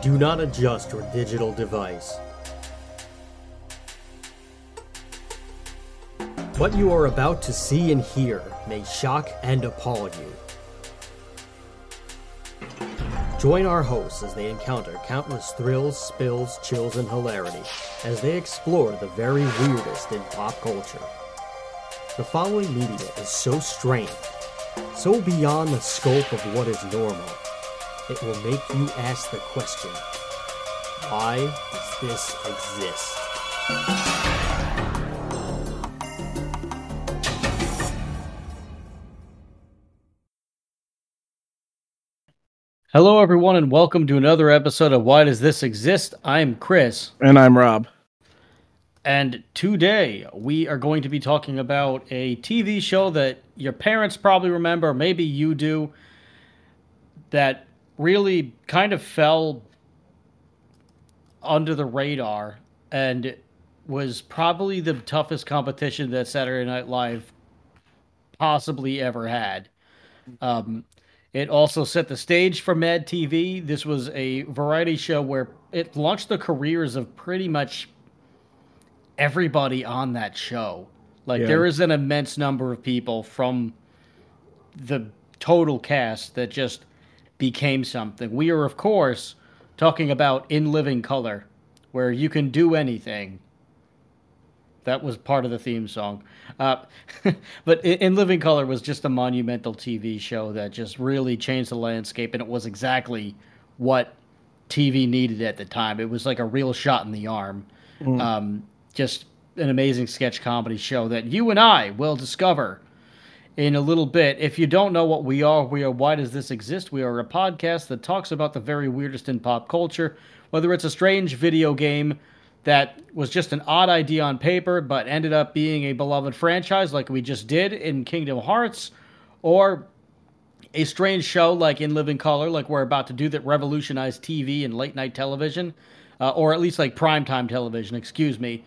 Do not adjust your digital device. What you are about to see and hear may shock and appall you. Join our hosts as they encounter countless thrills, spills, chills, and hilarity as they explore the very weirdest in pop culture. The following media is so strange, so beyond the scope of what is normal, it will make you ask the question, why does this exist? Hello everyone and welcome to another episode of Why Does This Exist? I'm Chris. And I'm Rob. And today we are going to be talking about a TV show that your parents probably remember, maybe you do, that really kind of fell under the radar and was probably the toughest competition that Saturday Night Live possibly ever had. It also set the stage for Mad TV. This was a variety show where it launched the careers of pretty much everybody on that show. There is an immense number of people from the total cast that just became something. We are, of course, talking about In Living Color, where you can do anything. That was part of the theme song. But In Living Color was just a monumental TV show that just really changed the landscape, and it was exactly what TV needed at the time. It was like a real shot in the arm. Just an amazing sketch comedy show that you and I will discover in a little bit. If you don't know what we are Why Does This Exist? We are a podcast that talks about the very weirdest in pop culture, whether it's a strange video game that was just an odd idea on paper, but ended up being a beloved franchise like we just did in Kingdom Hearts, or a strange show like In Living Color, like we're about to do, that revolutionized TV and late night television, or at least like primetime television, excuse me.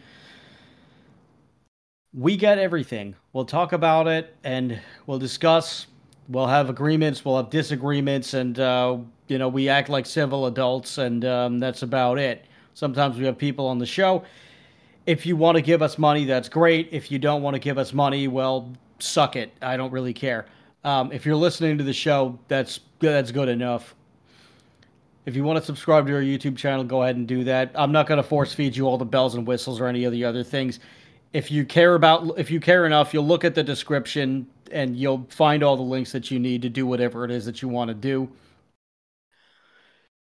We get everything. We'll talk about it and we'll discuss. We'll have agreements, we'll have disagreements, and, we act like civil adults, and that's about it. Sometimes we have people on the show. If you want to give us money, that's great. If you don't want to give us money, well, suck it. I don't really care. If you're listening to the show, that's good enough. If you want to subscribe to our YouTube channel, go ahead and do that. I'm not going to force feed you all the bells and whistles or any of the other things. If you care enough, you'll look at the description and you'll find all the links that you need to do whatever it is that you want to do.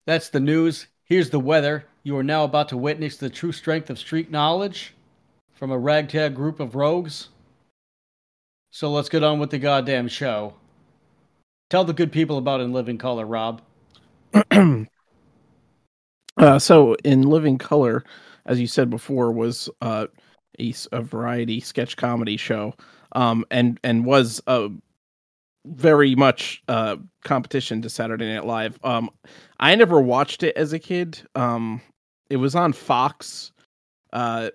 That's the news. Here's the weather. You are now about to witness the true strength of street knowledge from a ragtag group of rogues. So let's get on with the goddamn show. Tell the good people about In Living Color, Rob. So In Living Color, as you said before, was a variety sketch comedy show, and was very much competition to Saturday Night Live. I never watched it as a kid. It was on Fox,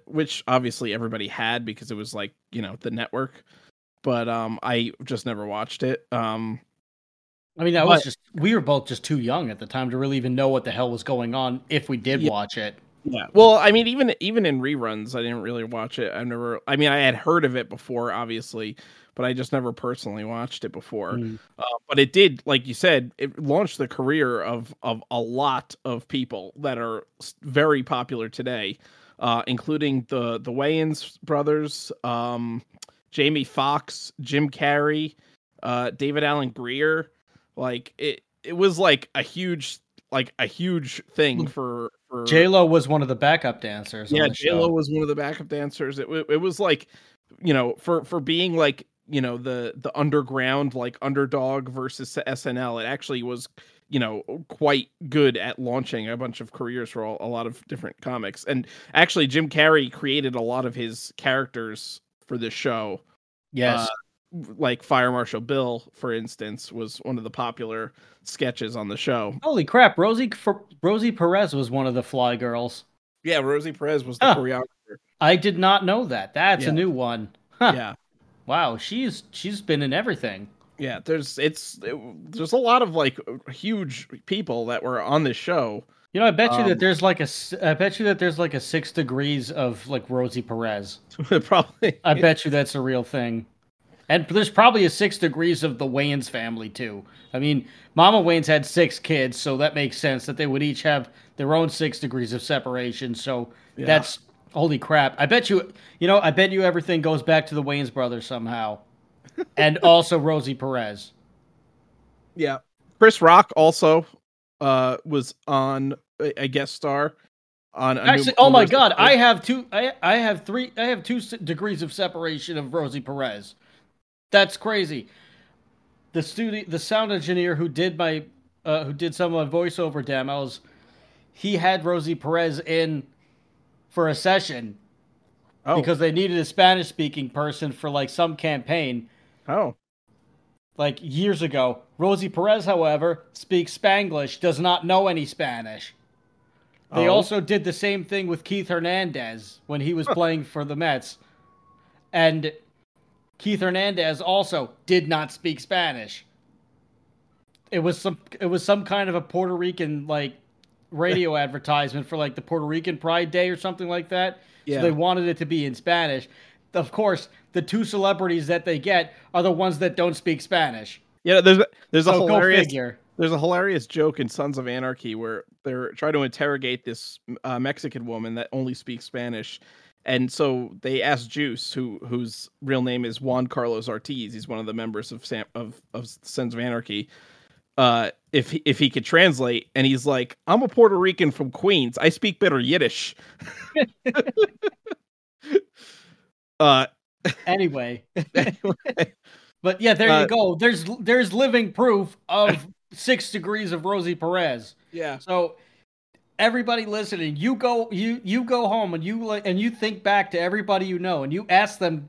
which obviously everybody had because it was like, the network. But I just never watched it. We were both just too young at the time to really even know what the hell was going on if we did watch it. Yeah. Well, I mean, even in reruns, I didn't really watch it. I had heard of it before, obviously, but I just never personally watched it before. But it did, like you said, it launched the career of a lot of people that are very popular today, including the Wayans brothers, Jamie Foxx, Jim Carrey, David Alan Grier. Like it was like a huge thing for J-Lo was one of the backup dancers. Yeah, J-Lo was one of the backup dancers. It was like, for being like, the underground, like underdog versus SNL, it actually was, quite good at launching a bunch of careers for a lot of different comics. And actually, Jim Carrey created a lot of his characters for this show. Yes. Like Fire Marshal Bill, for instance, was one of the popular sketches on the show. Holy crap, Rosie Perez was one of the Fly Girls. Yeah, Rosie Perez was the choreographer. I did not know that. That's a new one. Huh. Yeah. Wow, she's been in everything. Yeah, there's a lot of like huge people that were on this show You know, I bet you that there's like a 6 degrees of like Rosie Perez. Probably. I bet you that's a real thing. And there's probably a 6 degrees of the Wayans family too. I mean, Mama Wayans had 6 kids, so that makes sense that they would each have their own 6 degrees of separation. So Yeah. that's holy crap. I bet you, I bet you everything goes back to the Wayans brothers somehow, and also Rosie Perez. Yeah. Chris Rock also was on a guest star on Actually, oh my numerous God, I episodes. have two. I have three. I have 2 degrees of separation of Rosie Perez. That's crazy. The sound engineer who did some of my voiceover demos, he had Rosie Perez in for a session Oh. because they needed a Spanish speaking person for like some campaign Oh. like years ago. Rosie Perez, however, speaks Spanglish, does not know any Spanish. They Oh. also did the same thing with Keith Hernandez when he was playing for the Mets. And Keith Hernandez also did not speak Spanish. It was some kind of a Puerto Rican like radio advertisement for like the Puerto Rican Pride Day or something like that. So they Yeah. wanted it to be in Spanish. Of course, the two celebrities that they get are the ones that don't speak Spanish. Yeah, there's a So go hilarious figure. there's a hilarious joke in Sons of Anarchy where they're trying to interrogate this Mexican woman that only speaks Spanish, and so they ask Juice, whose real name is Juan Carlos Ortiz. He's one of the members of Sons of Anarchy. If he could translate, and he's like, "I'm a Puerto Rican from Queens. I speak better Yiddish." uh, Anyway, anyway, but yeah, there you uh, go. There's living proof of 6 degrees of Rosie Perez. yeah. So everybody listening, you go home and you think back to everybody you know and you ask them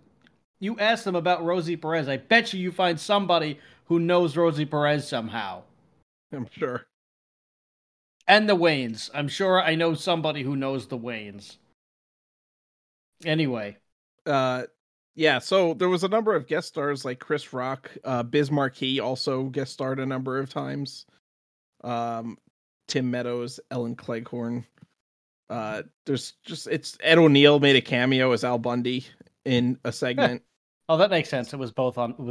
about Rosie Perez. I bet you find somebody who knows Rosie Perez somehow. I'm sure. And the Waynes. I'm sure I know somebody who knows the Waynes. Anyway, uh yeah, so there was a number of guest stars like Chris Rock, Biz Marquis also guest starred a number of times. um Tim Meadows, Ellen Cleghorn. There's just it's Ed O'Neill made a cameo as Al Bundy in a segment. oh, that makes sense. It was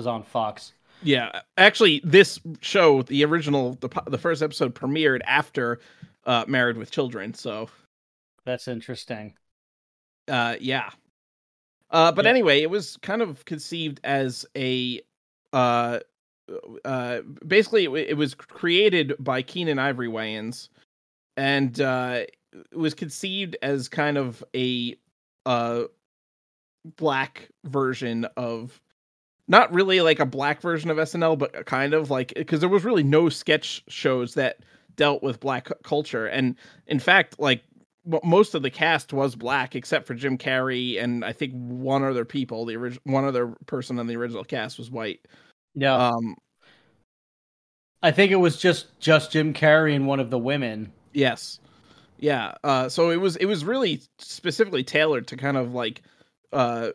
on Fox. Yeah, actually this show, the original, the first episode premiered after Married with Children, so That's interesting. yeah. But Yeah. anyway, it was kind of conceived as a uh, basically it was created by Keenan Ivory Wayans, and it was conceived as kind of a uh black version of, not really like a black version of SNL, but kind of like, because there was really no sketch shows that dealt with black culture, and in fact, like most of the cast was black except for Jim Carrey and I think one other people. One other person on the original cast was white. Yeah. Um, I think it was just Jim Carrey and one of the women. yes, yeah. So it was really specifically tailored to kind of like, uh,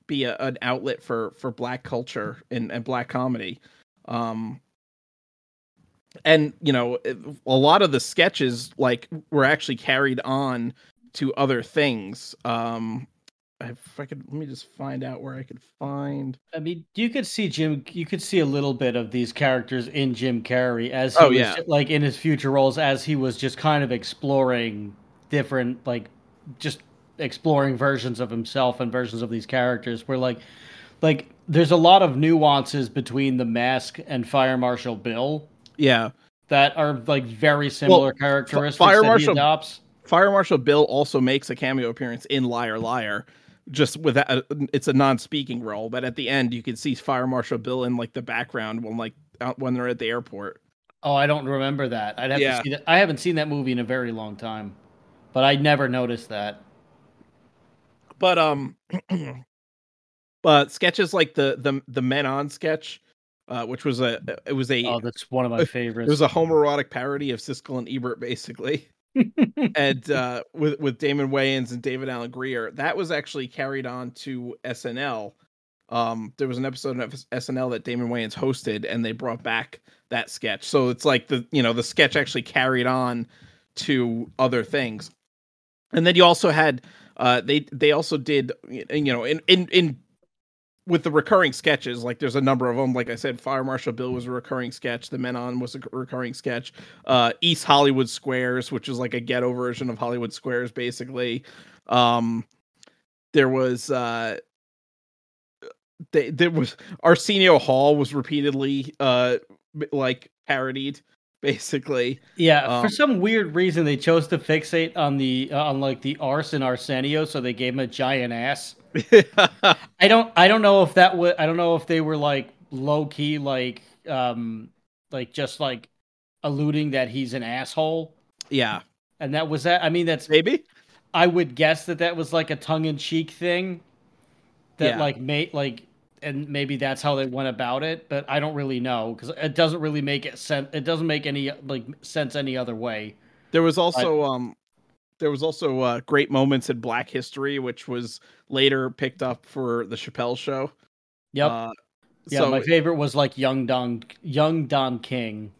be an outlet for black culture and black comedy. Um, and a lot of the sketches like were actually carried on to other things. If I could, let me just find out where I could find. I mean, you could see a little bit of these characters in Jim Carrey as he Oh was yeah, like in his future roles as he was just kind of exploring different just exploring versions of himself and versions of these characters where like there's a lot of nuances between The Mask and Fire Marshal Bill yeah. that are like very Well, similar characteristics Fire that he Marshal adopts. Fire Marshal Bill also makes a cameo appearance in Liar Liar, just with that. It's a non-speaking role, but at the end you can see Fire Marshal Bill in like the background when they're at the airport. Oh, I don't remember that. I'd have to Yeah, see that. I haven't seen that movie in a very long time, but I never noticed that. but but sketches like the Men On sketch, which was Oh, that's one of my it was favorites. a homoerotic parody of Siskel and Ebert, basically, and with Damon Wayans and David Allen Greer, that was actually carried on to SNL. There was an episode of SNL that Damon Wayans hosted, and they brought back that sketch. So it's like the sketch actually carried on to other things. And then you also had they also did in with the recurring sketches, like there's a number of them. Like I said, Fire Marshal Bill was a recurring sketch. The Men On was a recurring sketch. East Hollywood Squares, which is like a ghetto version of Hollywood Squares, basically. There was there was Arsenio Hall was repeatedly like parodied, basically. Yeah, for some weird reason they chose to fixate on the on like the arse Arsenio, so they gave him a giant ass. I don't know if that would I don't know if they were like low key like just like alluding that he's an asshole. Yeah. And that was that. I mean, that's maybe I would guess that was like a tongue in cheek thing that like made like, and maybe that's how they went about it, but I don't really know because it doesn't really make it sense. It doesn't make any like sense any other way. There was also great moments in Black History, which was later picked up for the Chappelle Show. Yep. Yeah, so my favorite was like Young Don King.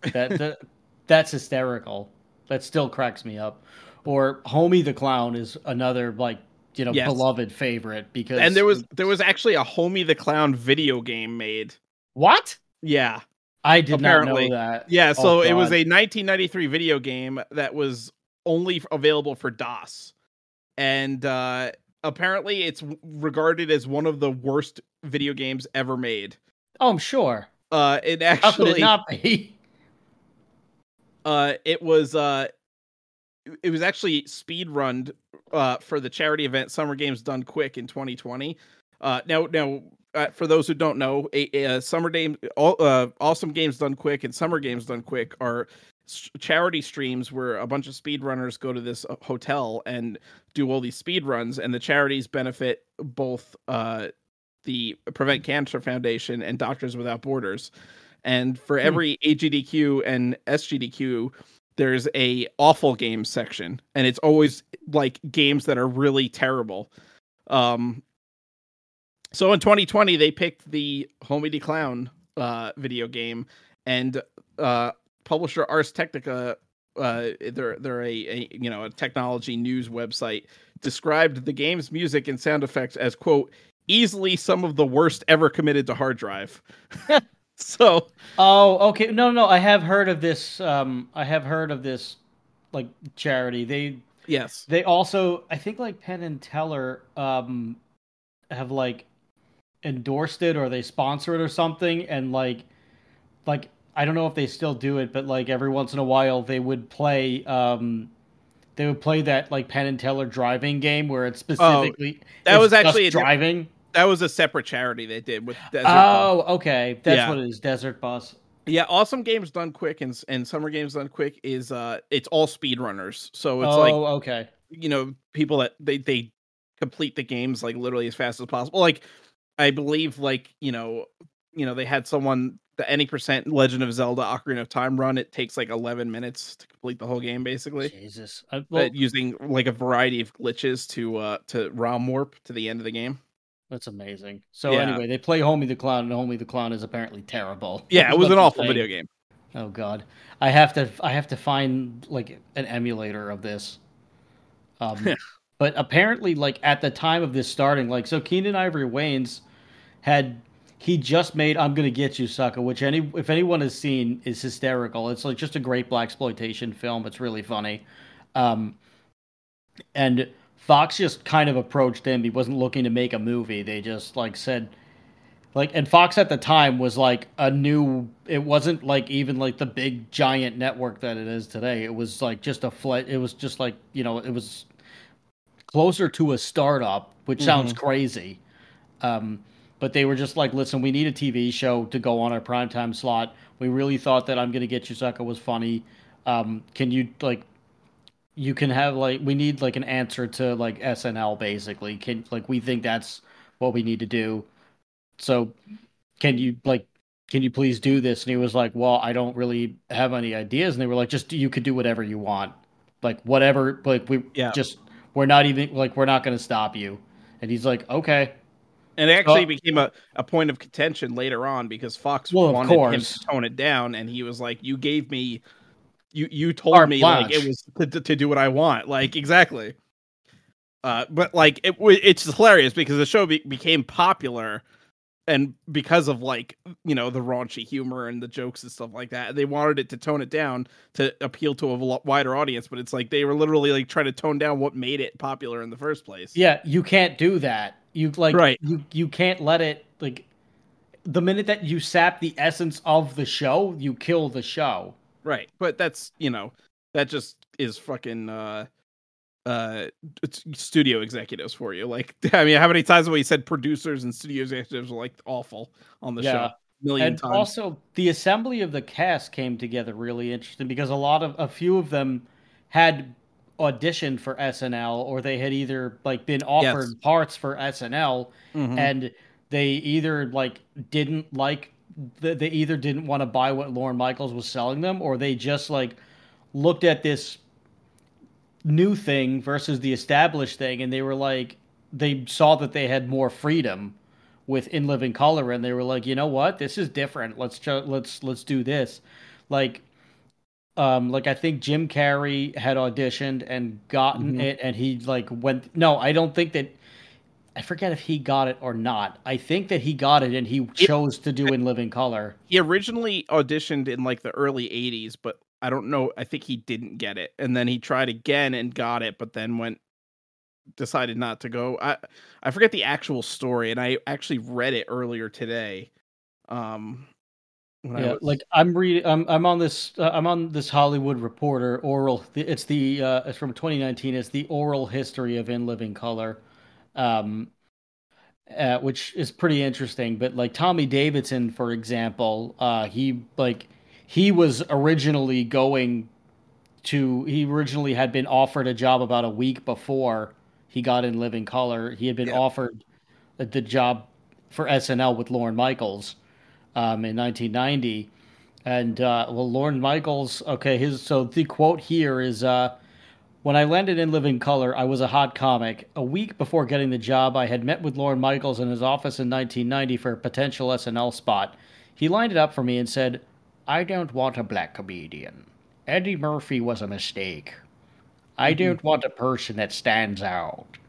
That's hysterical. That still cracks me up. Or Homie the Clown is another like beloved favorite because and there was actually a Homie the Clown video game made. What? Yeah. I did not know that. Yeah, so it was a 1993 video game that was only available for DOS. And apparently it's regarded as one of the worst video games ever made. Oh, I'm sure. It actually How could it not be? It was actually speed runned for the charity event Summer Games Done Quick in 2020. Now, for those who don't know, Awesome Games Done Quick and Summer Games Done Quick are charity streams where a bunch of speedrunners go to this hotel and do all these speed runs, and the charities benefit both the Prevent Cancer Foundation and Doctors Without Borders. And for every AGDQ and SGDQ, there's a awful games section, and it's always like games that are really terrible. So in 2020, they picked the Homie the Clown video game, and publisher Ars Technica, they're a technology news website, described the game's music and sound effects as, quote, easily some of the worst ever committed to hard drive. So, okay, no, I have heard of this. I have heard of this, like charity. They also, I think, like Penn and Teller, have like endorsed it or they sponsor it or something, and like I don't know if they still do it, but like every once in a while they would play that like Penn and Teller driving game where it's specifically was actually driving. That was a separate charity they did with Desert Bus. Okay. That's what it is, Desert Bus. Yeah, Awesome Games Done Quick and Summer Games Done Quick is it's all speedrunners. So it's okay. People that they complete the games like literally as fast as possible. Like I believe they had someone the any percent Legend of Zelda Ocarina of Time run. It takes like 11 minutes to complete the whole game, basically. Jesus. Using like a variety of glitches to ROM warp to the end of the game. That's amazing. So anyway, they play Homie the Clown, and Homie the Clown is apparently terrible. Yeah, it was an awful video game. Oh God, I have to find like an emulator of this. But apparently, like at the time of this starting, like so, Keenan Ivory Wayans he just made "I'm Gonna Get You, Sucker," which if anyone has seen is hysterical. It's like just a great blaxploitation film. It's really funny, and Fox just kind of approached him. He wasn't looking to make a movie. They just like said, like, and Fox at the time was like it wasn't like even like the big giant network that it is today. It was like just it was just like, it was closer to a startup, which sounds crazy. But they were just like, listen, we need a TV show to go on our primetime slot. We really thought that I'm Gonna Get You, Sucker was funny. Can you like, you can have like, we need like an answer to like SNL basically. We think that's what we need to do. So can you please do this? And he was like, well, I don't really have any ideas. And they were like, you could do whatever you want. Like whatever, like we're not even like, we're not going to stop you. And he's like, okay. And it actually So, became a point of contention later on because Fox well, of wanted him to course, tone it down, and he was like, "You gave me, you told carte me like it blanche. was to do what I want." Like exactly. But like it's hilarious because the show became popular, and because of like the raunchy humor and the jokes and stuff like that, they wanted it to tone it down to appeal to a wider audience. But it's like they were literally like trying to tone down what made it popular in the first place. Yeah, you can't do that. You like Right. you can't let it like the minute that you sap the essence of the show, you kill the show. Right. But that's that just is fucking it's studio executives for you. Like I mean, how many times have we said producers and studio executives were like awful on the show? Yeah. A million And times. also the assembly of the cast came together really interesting because a few of them had auditioned for SNL or they had either like been Yes. offered parts for SNL Hmm. and they either like didn't like they either didn't want to buy what Lorne Michaels was selling them or they just like looked at this new thing versus the established thing and they were like they saw that they had more freedom with In Living Color and they were like, "You know what? This is different. Let's do this." Like like I think Jim Carrey had auditioned and gotten Hmm. it and he like went no, I don't think that I forget if he got it or not. I think that he got it and he chose to do In Living Color. He originally auditioned in like the early 80s, but I don't know. I think he didn't get it. And then he tried again and got it, but then decided not to go. I forget the actual story, and I actually read it earlier today. Um when I Yeah, like was I'm reading. I'm on this Hollywood Reporter oral. It's from 2019. It's the oral history of In Living Color, um, which is pretty interesting. But like Tommy Davidson, for example, he was originally going to. He originally had been offered a job about a week before he got In Living Color. He had been yeah. offered the job for SNL with Lorne Michaels in 1990. And well, Lorne Michaels, okay, his so the quote here is when I landed in Living Color, I was a hot comic. A week before getting the job, I had met with Lorne Michaels in his office in 1990 for a potential SNL spot. He lined it up for me and said, "I don't want a black comedian. Eddie Murphy was a mistake. I Hmm. don't want a person that stands out."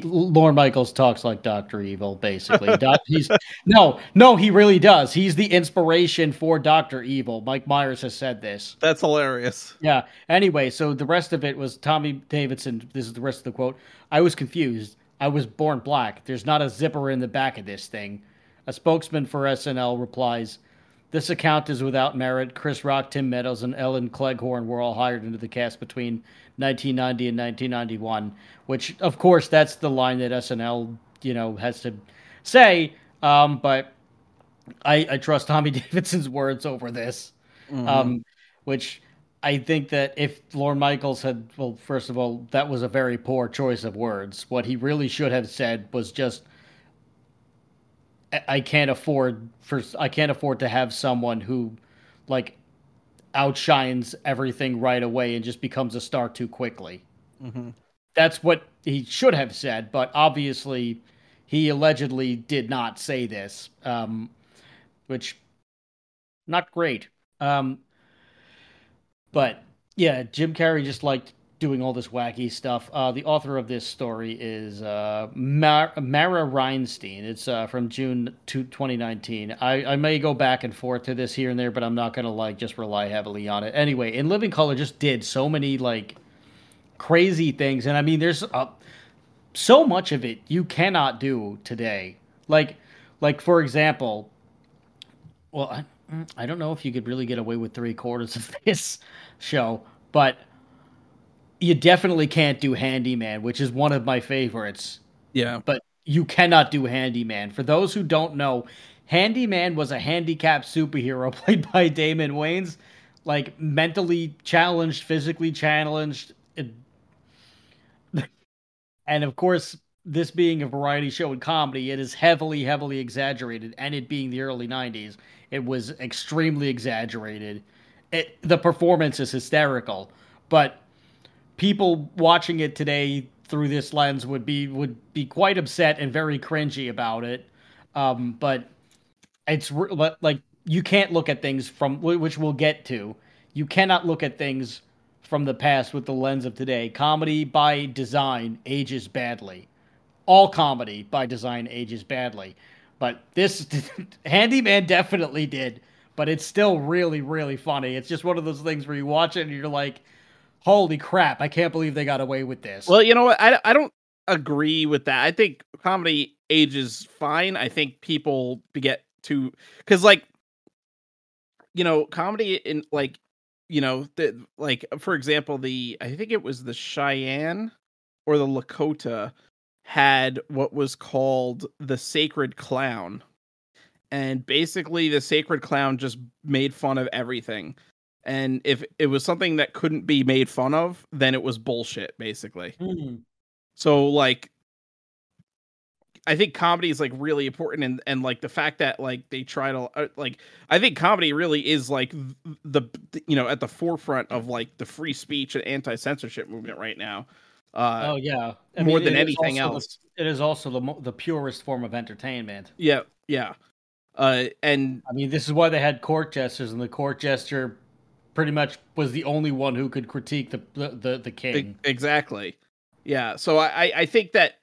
Lorne Michaels talks like Doctor Evil, basically. He's no, he really does. He's the inspiration for Doctor Evil. Mike Myers has said this. That's hilarious. Yeah. Anyway, so the rest of it was Tommy Davidson. This is the rest of the quote. I was confused. I was born black. There's not a zipper in the back of this thing. A spokesman for SNL replies, "This account is without merit. Chris Rock, Tim Meadows, and Ellen Cleghorn were all hired into the cast between 1990 and 1991." Which, of course, that's the line that SNL, has to say. But I trust Tommy Davidson's words over this. Hmm. Um, which I think that if Lorne Michaels had, well, first of all, that was a very poor choice of words. What he really should have said was just, I can't afford to have someone who, like, outshines everything right away and just becomes a star too quickly. Hmm. That's what he should have said, but obviously he allegedly did not say this, which not great. Um, But yeah, Jim Carrey just liked doing all this wacky stuff. The author of this story is Mara Reinstein. It's from June 2019. I may go back and forth to this here and there, but I'm not going to like just rely heavily on it. Anyway, In Living Color just did so many like crazy things. And I mean, there's so much of it you cannot do today. Like, like for example, well, I don't know if you could really get away with three-quarters of this show, but you definitely can't do Handyman, which is one of my favorites. Yeah. But you cannot do Handyman. For those who don't know, Handyman was a handicapped superhero played by Damon Wayans, like mentally challenged, physically challenged, and of course, this being a variety show and comedy, it is heavily, heavily exaggerated. And it being the early 90s, it was extremely exaggerated. The performance is hysterical, but people watching it today through this lens would be quite upset and very cringy about it. But like you can't look at things from which we'll get to. You cannot look at things from the past with the lens of today. Comedy by design ages badly. All comedy by design ages badly. But this Handyman definitely did. But it's still really, really funny. It's just one of those things where you watch it and you're like, holy crap, I can't believe they got away with this. Well, you know what? I don't agree with that. I think comedy ages fine. I think people get to, because like, comedy in like, like for example, I think it was the Cheyenne or the Lakota had what was called the Sacred Clown. And basically the Sacred Clown just made fun of everything. And if it was something that couldn't be made fun of, then it was bullshit, basically. So like, I think comedy is like really important, and like the fact that like they try to like, I think comedy really is like the at the forefront of like the free speech and anti-censorship movement right now. Oh yeah, more than anything else. It is also the purest form of entertainment. Yeah. And I mean, this is why they had court jesters, and the court jester pretty much was the only one who could critique the king. Exactly. Yeah. So I think that,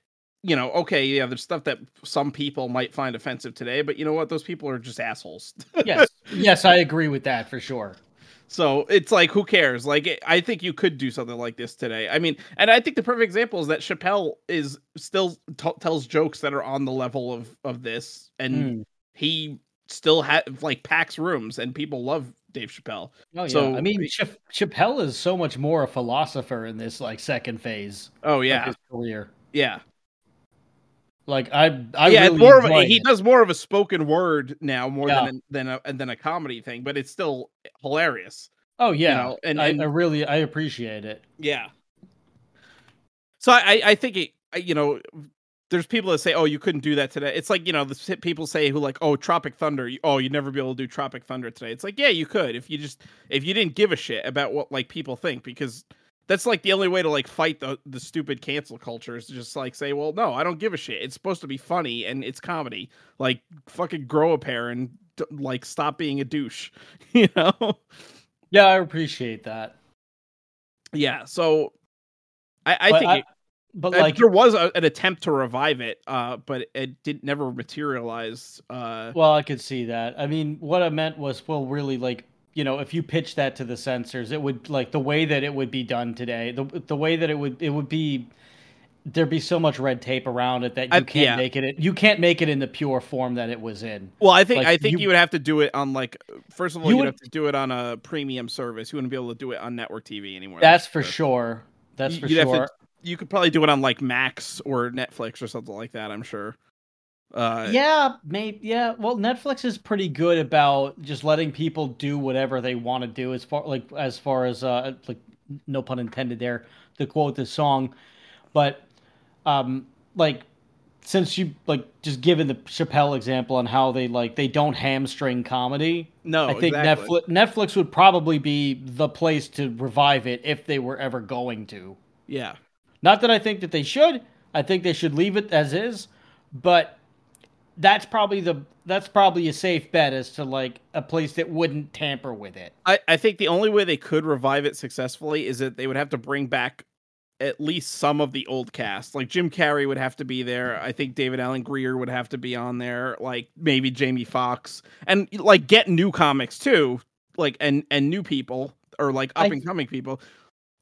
okay, yeah, there's stuff that some people might find offensive today, but you know what? Those people are just assholes. Yes, I agree with that for sure. So it's like, who cares? Like, I think you could do something like this today. I mean, and I think the perfect example is that Chappelle is still tells jokes that are on the level of this, and he still like packs rooms, and people love Dave Chappelle. Oh yeah, so, I mean, Chappelle is so much more a philosopher in this like second phase. Oh yeah, of his career. Yeah. Like I really more of he does more of a spoken word now than a comedy thing, but it's still hilarious. Oh yeah, and I appreciate it. Yeah. So I think there's people that say, oh, you couldn't do that today. It's like, the people say who like, oh, Tropic Thunder, you'd never be able to do Tropic Thunder today. It's like, yeah, you could if you didn't give a shit about what like people think, because that's like the only way to like fight the stupid cancel culture is to just like say, well, no, I don't give a shit. It's supposed to be funny and it's comedy. Like, fucking grow a pair and like stop being a douche, Yeah, I appreciate that. Yeah, so I think there was an attempt to revive it, but it never materialized. Well, I could see that. I mean, what I meant was, well, really, like, if you pitch that to the censors, it would like the way that it would be done today, the way that it would be, there'd be so much red tape around it that you can't make it. You can't make it in the pure form that it was in. Well, I think you would have to do it on like, first of all, you'd have to do it on a premium service. You wouldn't be able to do it on network TV anymore. That's for sure. That's for sure. You could probably do it on like Max or Netflix or something like that, I'm sure. Yeah, maybe. Yeah, well, Netflix is pretty good about just letting people do whatever they want to do, as far as like, no pun intended there, to quote the song. But like, since you like just given the Chappelle example on how they don't hamstring comedy, no, I think exactly. Netflix would probably be the place to revive it if they were ever going to. Yeah. Not that I think that they should. I think they should leave it as is, but that's probably a safe bet as to like a place that wouldn't tamper with it. I think the only way they could revive it successfully is that they would have to bring back at least some of the old cast. Like Jim Carrey would have to be there. I think David Alan Grier would have to be on there. Like maybe Jamie Foxx, and like get new comics too, like and new people or like up and coming people.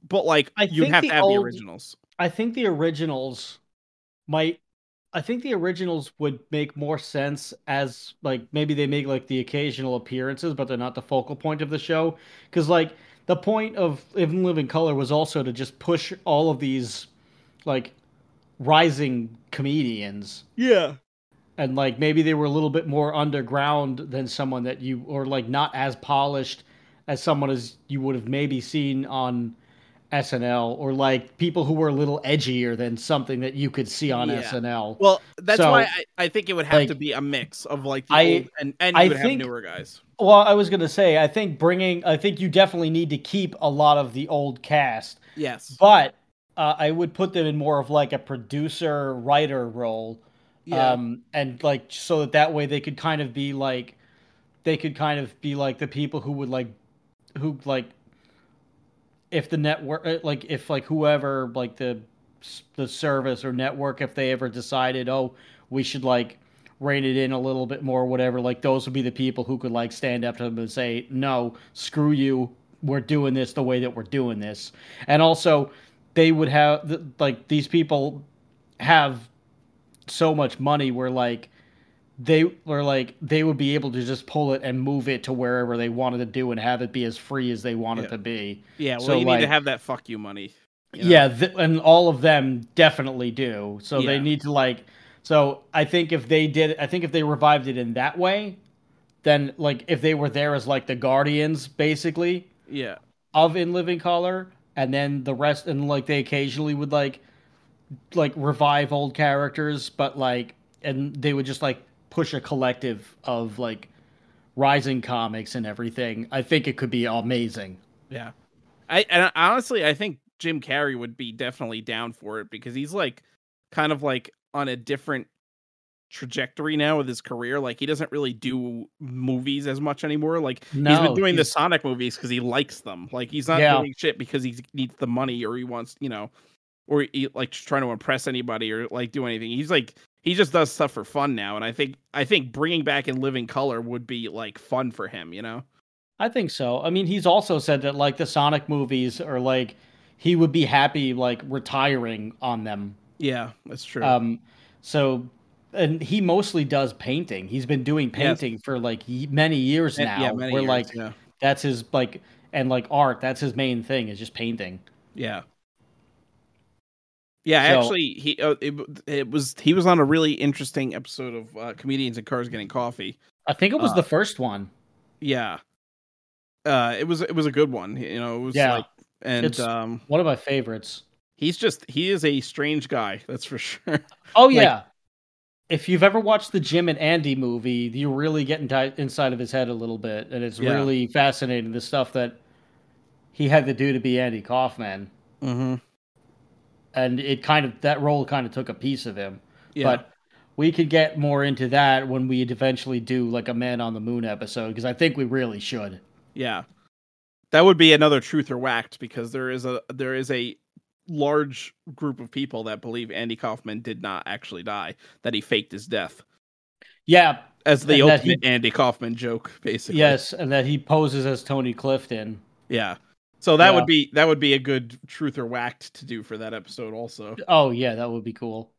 But like you'd have to have the originals. I think the originals would make more sense as like maybe they make like the occasional appearances, but they're not the focal point of the show. Because like the point of In Living Color was also to just push all of these like rising comedians. Yeah. And like maybe they were a little bit more underground than someone that or like not as polished as someone as you would have maybe seen on SNL, or like people who were a little edgier than something that you could see on SNL. Well, that's why I think it would have to be a mix of like the old and you would have newer guys. Well, I was gonna say I think you definitely need to keep a lot of the old cast. Yes, but I would put them in more of like a producer writer role, Yeah. and like so that way they could kind of be like the people who would like who like if the network like if like whoever like the service or network if they ever decided, oh, we should like rein it in a little bit more, whatever, like those would be the people who could like stand up to them and say, no, screw you, we're doing this the way that we're doing this. And also they would have like these people have so much money where they would be able to just pull it and move it to wherever they wanted to do and have it be as free as they wanted Yeah. to be. Yeah. Well, So you need to like have that fuck you money. yeah, and all of them definitely do. So they Yeah. need to like. So I think if they revived it in that way, then like if they were there as like the guardians, basically Yeah. of In Living Color, and then the rest, and like they occasionally would like revive old characters, but like, and they would just like push a collective of like rising comics and everything. I think it could be amazing. Yeah. And honestly, I think Jim Carrey would be definitely down for it because he's like kind of like on a different trajectory now with his career. Like he doesn't really do movies as much anymore. Like he's been No, doing the he's Sonic movies because he likes them. Like he's not yeah. doing shit because he needs the money or he wants, or he like trying to impress anybody or like do anything. He's like he just does stuff for fun now. And I think bringing back In Living Color would be like fun for him. I think so. I mean, he's also said that like the Sonic movies are like he would be happy like retiring on them. Yeah, that's true. Um, so and he mostly does painting. He's been doing Yes. painting for like many years Yeah, now. many Where years. like Yeah. that's his like and like art. That's his main thing is just painting. Yeah. Yeah, So actually, he was on a really interesting episode of Comedians in Cars Getting Coffee. I think it was Uh, the first one. yeah, it was a good one. It was Yeah, like, and it's one of my favorites. he is a strange guy, that's for sure. Oh Like, yeah. If you've ever watched the Jim and Andy movie, you really get inside of his head a little bit, and it's yeah, really fascinating the stuff that he had to do to be Andy Kaufman, hmm, and it kind of that role kind of took a piece of him. yeah, But we could get more into that when we eventually do like a Man on the Moon episode because I think we really should. yeah. That would be another truth or whacked because there is a large group of people that believe Andy Kaufman did not actually die, that he faked his death Yeah, as the and that ultimate he Andy Kaufman joke, basically. yes, and that he poses as Tony Clifton. Yeah. So that Yeah. would be a good truth or whacked to do for that episode also. Oh yeah, that would be cool.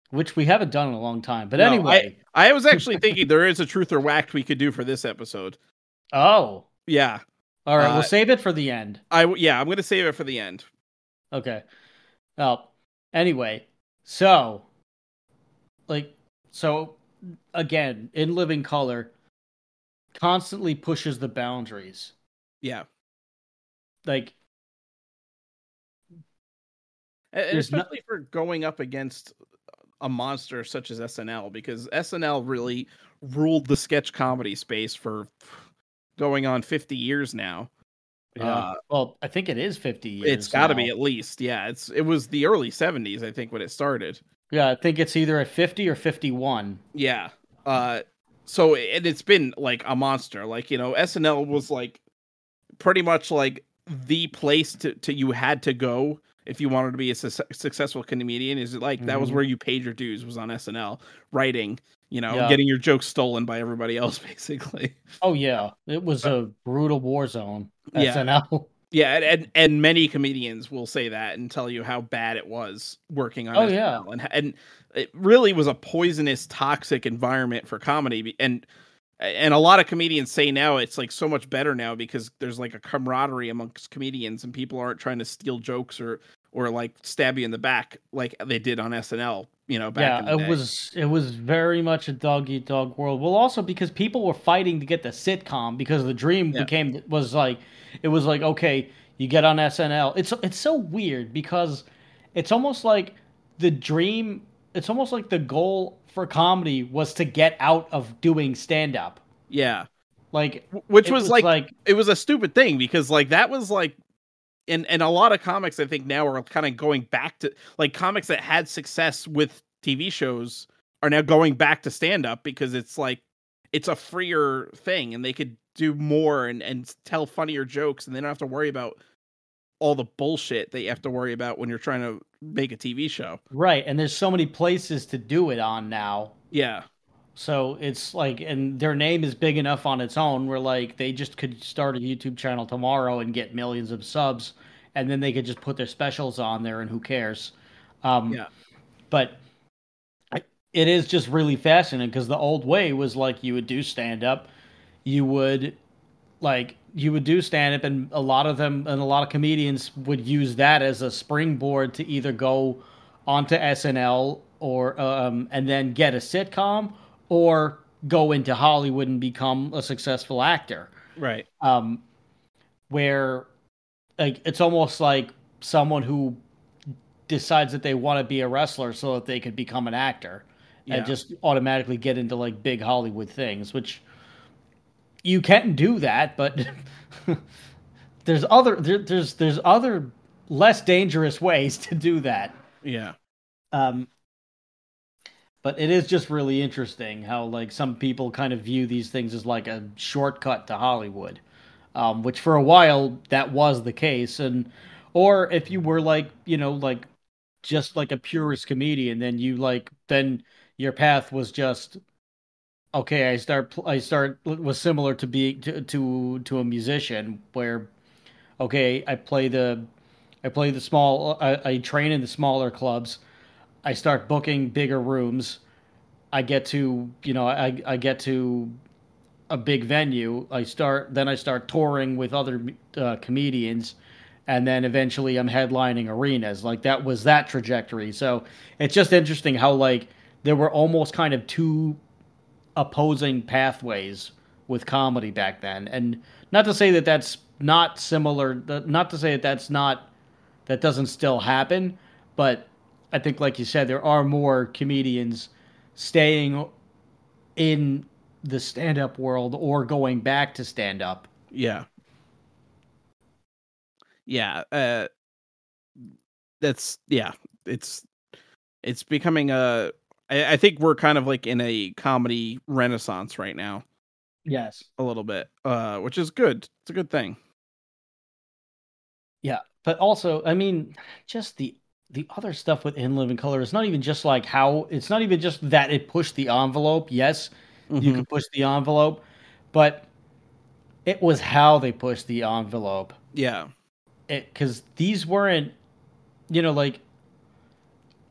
Which we haven't done in a long time. But No, anyway. I was actually thinking there is a truth or whacked we could do for this episode. Oh. Yeah. All right, Uh, we'll save it for the end. I'm going to save it for the end. Okay. Well, anyway, so like so again, In Living Color constantly pushes the boundaries. Yeah. Like And there's no especially for going up against a monster such as SNL because SNL really ruled the sketch comedy space for going on 50 years now. yeah. Uh, Well, I think it is 50 it's years got to now. be at least. Yeah, it was the early 70s I think when it started. Yeah, I think it's either at 50 or 51. Yeah. So and it's been like a monster. Like, SNL was like pretty much like the place to you had to go if you wanted to be a successful comedian. Is it like that was Mhm. where you paid your dues, was on SNL, writing, Yeah. getting your jokes stolen by everybody else basically. Oh yeah, it was a brutal war zone. Yeah. SNL. Yeah, and many comedians will say that and tell you how bad it was working on Oh yeah. SNL, and it really was a poisonous, toxic environment for comedy. And a lot of comedians say now it's like so much better now because there's like a camaraderie amongst comedians and people aren't trying to steal jokes or like stab you in the back like they did on SNL, back in the Yeah, day. it was very much a dog eat dog world. Well, also because people were fighting to get the sitcom because the dream Yeah, it was like okay, you get on SNL. It's so weird because it's almost like the dream. It's almost like the goal for comedy was to get out of doing stand up. yeah. Like Which it was was like like it was a stupid thing because like that was like and a lot of comics I think now are kind of going back to like comics that had success with TV shows are now going back to stand up because it's like it's a freer thing and they could do more and tell funnier jokes and they don't have to worry about all the bullshit that you have to worry about when you're trying to make a TV show. Right, and there's so many places to do it on now. Yeah. So it's like, and their name is big enough on its own where like they just could start a YouTube channel tomorrow and get millions of subs, and then they could just put their specials on there, and who cares? Yeah. But it is just really fascinating because the old way was like you would do stand up, you would you would do stand up, and a lot of them and a lot of comedians would use that as a springboard to either go onto SNL or and then get a sitcom or go into Hollywood and become a successful actor. Right. Where like it's almost like someone who decides that they want to be a wrestler so that they could become an actor and just automatically get into like big Hollywood things, which you can do that, but there's other less dangerous ways to do that. Yeah. But it is just really interesting how like some people kind of view these things as like a shortcut to Hollywood, which for a while that was the case. And or if you were like like just like a purist comedian, then then your path was just okay. I start was similar to being to a musician where okay I play the small I train in the smaller clubs. I start booking bigger rooms. I get to, I get to a big venue. I start touring with other comedians, and then eventually I'm headlining arenas. Like that was that trajectory. So it's just interesting how like there were almost kind of two opposing pathways with comedy back then. And not to say that that's not similar, not to say that that doesn't still happen, but I think, like you said, there are more comedians staying in the stand-up world or going back to stand-up. Yeah. Yeah. That's it's becoming I think we're kind of like in a comedy renaissance right now. Yes. A little bit, which is good. It's a good thing. Yeah, but also, I mean, just the other stuff with In Living Color is not even just like how it's not even just that it pushed the envelope. Yes, you can push the envelope, but it was how they pushed the envelope. Yeah. Because these weren't, you know,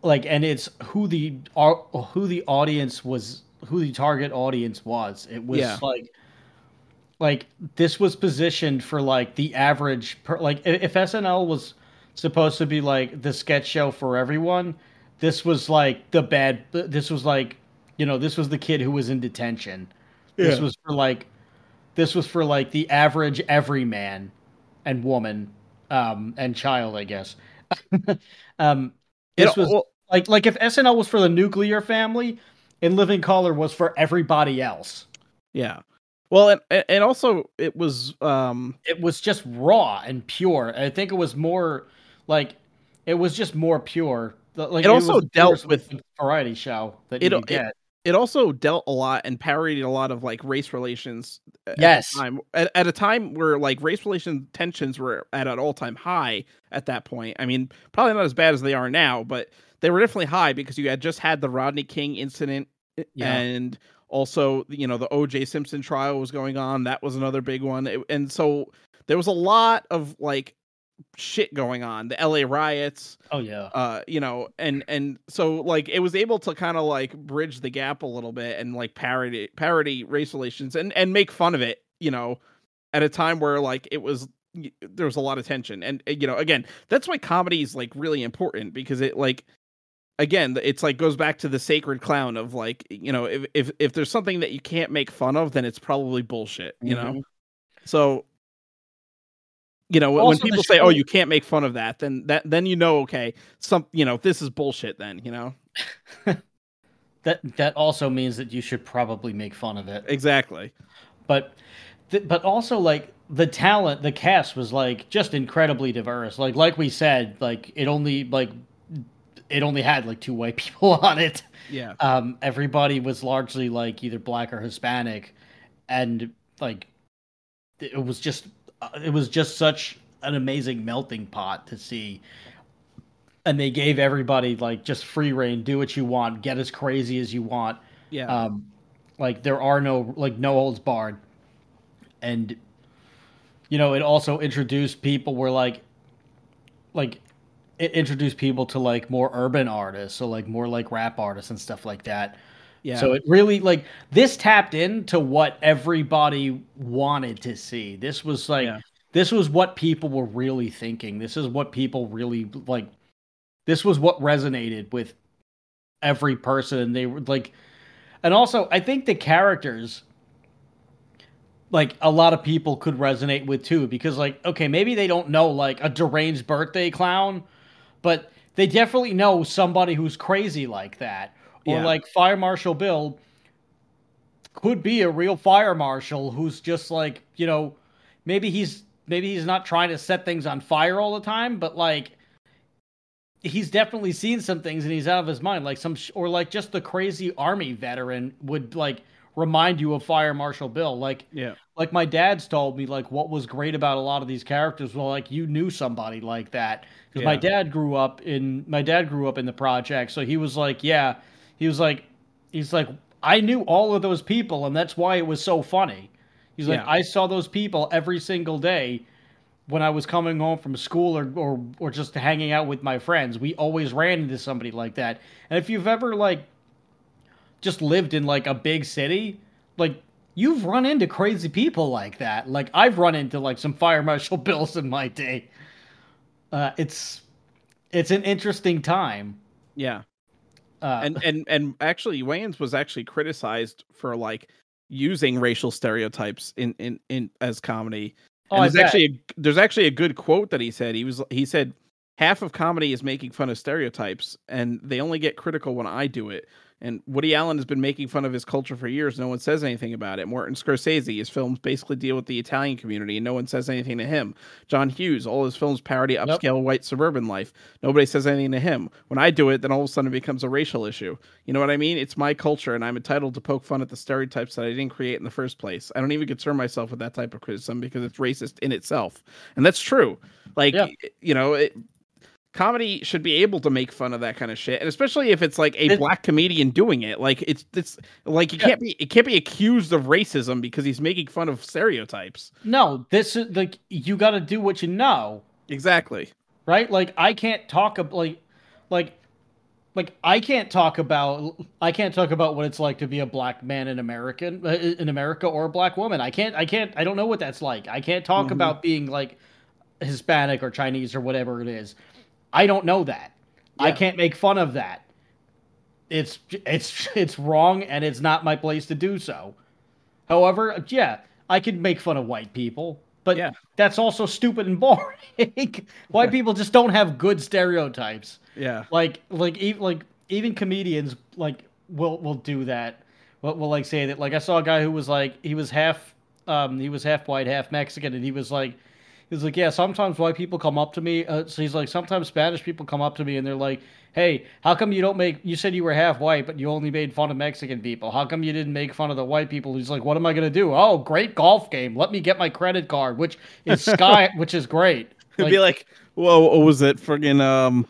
and it's who the audience was, who the target audience was. It was like this was positioned for like the average like if SNL was supposed to be like the sketch show for everyone, this was like this was like this was the kid who was in detention. This was for like the average everyman and woman and child, I guess. This was like if SNL was for the nuclear family, and Living Color was for everybody else. Yeah. Well, and also it was just raw and pure. I think it was more like it was just more pure. Like it also dealt with variety show that you get. It also dealt a lot and parodied a lot of like race relations. Yes, at a time where like race relation tensions were at an all-time high at that point. I mean, probably not as bad as they are now, but they were definitely high because you had just had the Rodney King incident and also, the O.J. Simpson trial was going on. That was another big one. And so there was a lot of like shit going on. The L.A. riots. Oh yeah. And so like it was able to kind of like bridge the gap a little bit and like parody race relations and make fun of it. At a time where like there was a lot of tension. And again, that's why comedy is like really important because it like. Again, it's like goes back to the sacred clown of like, if there's something that you can't make fun of, then it's probably bullshit, So, when people say, "Oh, you can't make fun of that," then okay, this is bullshit. Then that also means that you should probably make fun of it. Exactly. But but also like the talent, the cast was like just incredibly diverse. Like we said, like it only had like two white people on it. Yeah. Everybody was largely like either black or Hispanic, and like it was just such an amazing melting pot to see. And they gave everybody like just free reign, do what you want, get as crazy as you want. Yeah. Um, like there are no holds barred, and it also introduced people where like it introduced people to like more urban artists, so like more like rap artists and stuff like that. Yeah. So it really like this tapped into what everybody wanted to see. Yeah. This was what people were really thinking. This is what people really like. This was what resonated with every person. They were like, and also I think the characters like a lot of people could resonate with too, because like okay, maybe they don't know like a deranged birthday clown, but they definitely know somebody who's crazy like that. Or Yeah. like Fire Marshal Bill could be a real fire marshal who's just like, maybe he's not trying to set things on fire all the time, but like he's definitely seen some things and he's out of his mind. Like or like just the crazy army veteran would like remind you of Fire Marshal Bill. Yeah. Like my dad's told me like what was great about a lot of these characters. Well, like you knew somebody like that because Yeah. my dad grew up in the project, so he was like, yeah, he was like, he's like, I knew all of those people, and that's why it was so funny. He's like, Yeah. I saw those people every single day when I was coming home from school or just hanging out with my friends. We always ran into somebody like that. And if you've ever like just lived in like a big city, like you've run into crazy people like that. Like I've run into like some fire marshal bills in my day. It's an interesting time. Yeah. Uh, And actually Wayans was actually criticized for like using racial stereotypes in as comedy. oh, And I bet. there's actually a good quote that he said. He said half of comedy is making fun of stereotypes, and they only get critical when I do it. And Woody Allen has been making fun of his culture for years. No one says anything about it. Martin Scorsese, his films basically deal with the Italian community, and no one says anything to him. John Hughes, all his films parody Yep. upscale white suburban life. Nobody says anything to him. When I do it, then all of a sudden it becomes a racial issue. You know what I mean? It's my culture, and I'm entitled to poke fun at the stereotypes that I didn't create in the first place. I don't even concern myself with that type of criticism because it's racist in itself, and that's true. Like, Yeah. comedy should be able to make fun of that kind of shit, and especially if it's like a It, black comedian doing it. Like it's like yeah. it can't be accused of racism because he's making fun of stereotypes. No, this is like you got to do what you know, Exactly. right? Like I can't talk about like like I can't talk about what it's like to be a black man in America or a black woman. I don't know what that's like. I can't talk Hmm. about being like Hispanic or Chinese or whatever it is. I don't know that. I Yeah. can't make fun of that. It's wrong and it's not my place to do so. However, yeah, I can make fun of white people, but Yeah. that's also stupid and boring. White people just don't have good stereotypes. Yeah. Like even comedians like will do that. Will like say that. Like I saw a guy who was like he was half white, half Mexican, and he was like, yeah, sometimes white people come up to me. So he's like, sometimes Spanish people come up to me and they're like, hey, how come you don't make, you said you were half white, but you only made fun of Mexican people. How come you didn't make fun of the white people? He's like, what am I going to do? Oh, great golf game. Let me get my credit card, which is great. It'd be Like like, whoa, what was it? Friggin'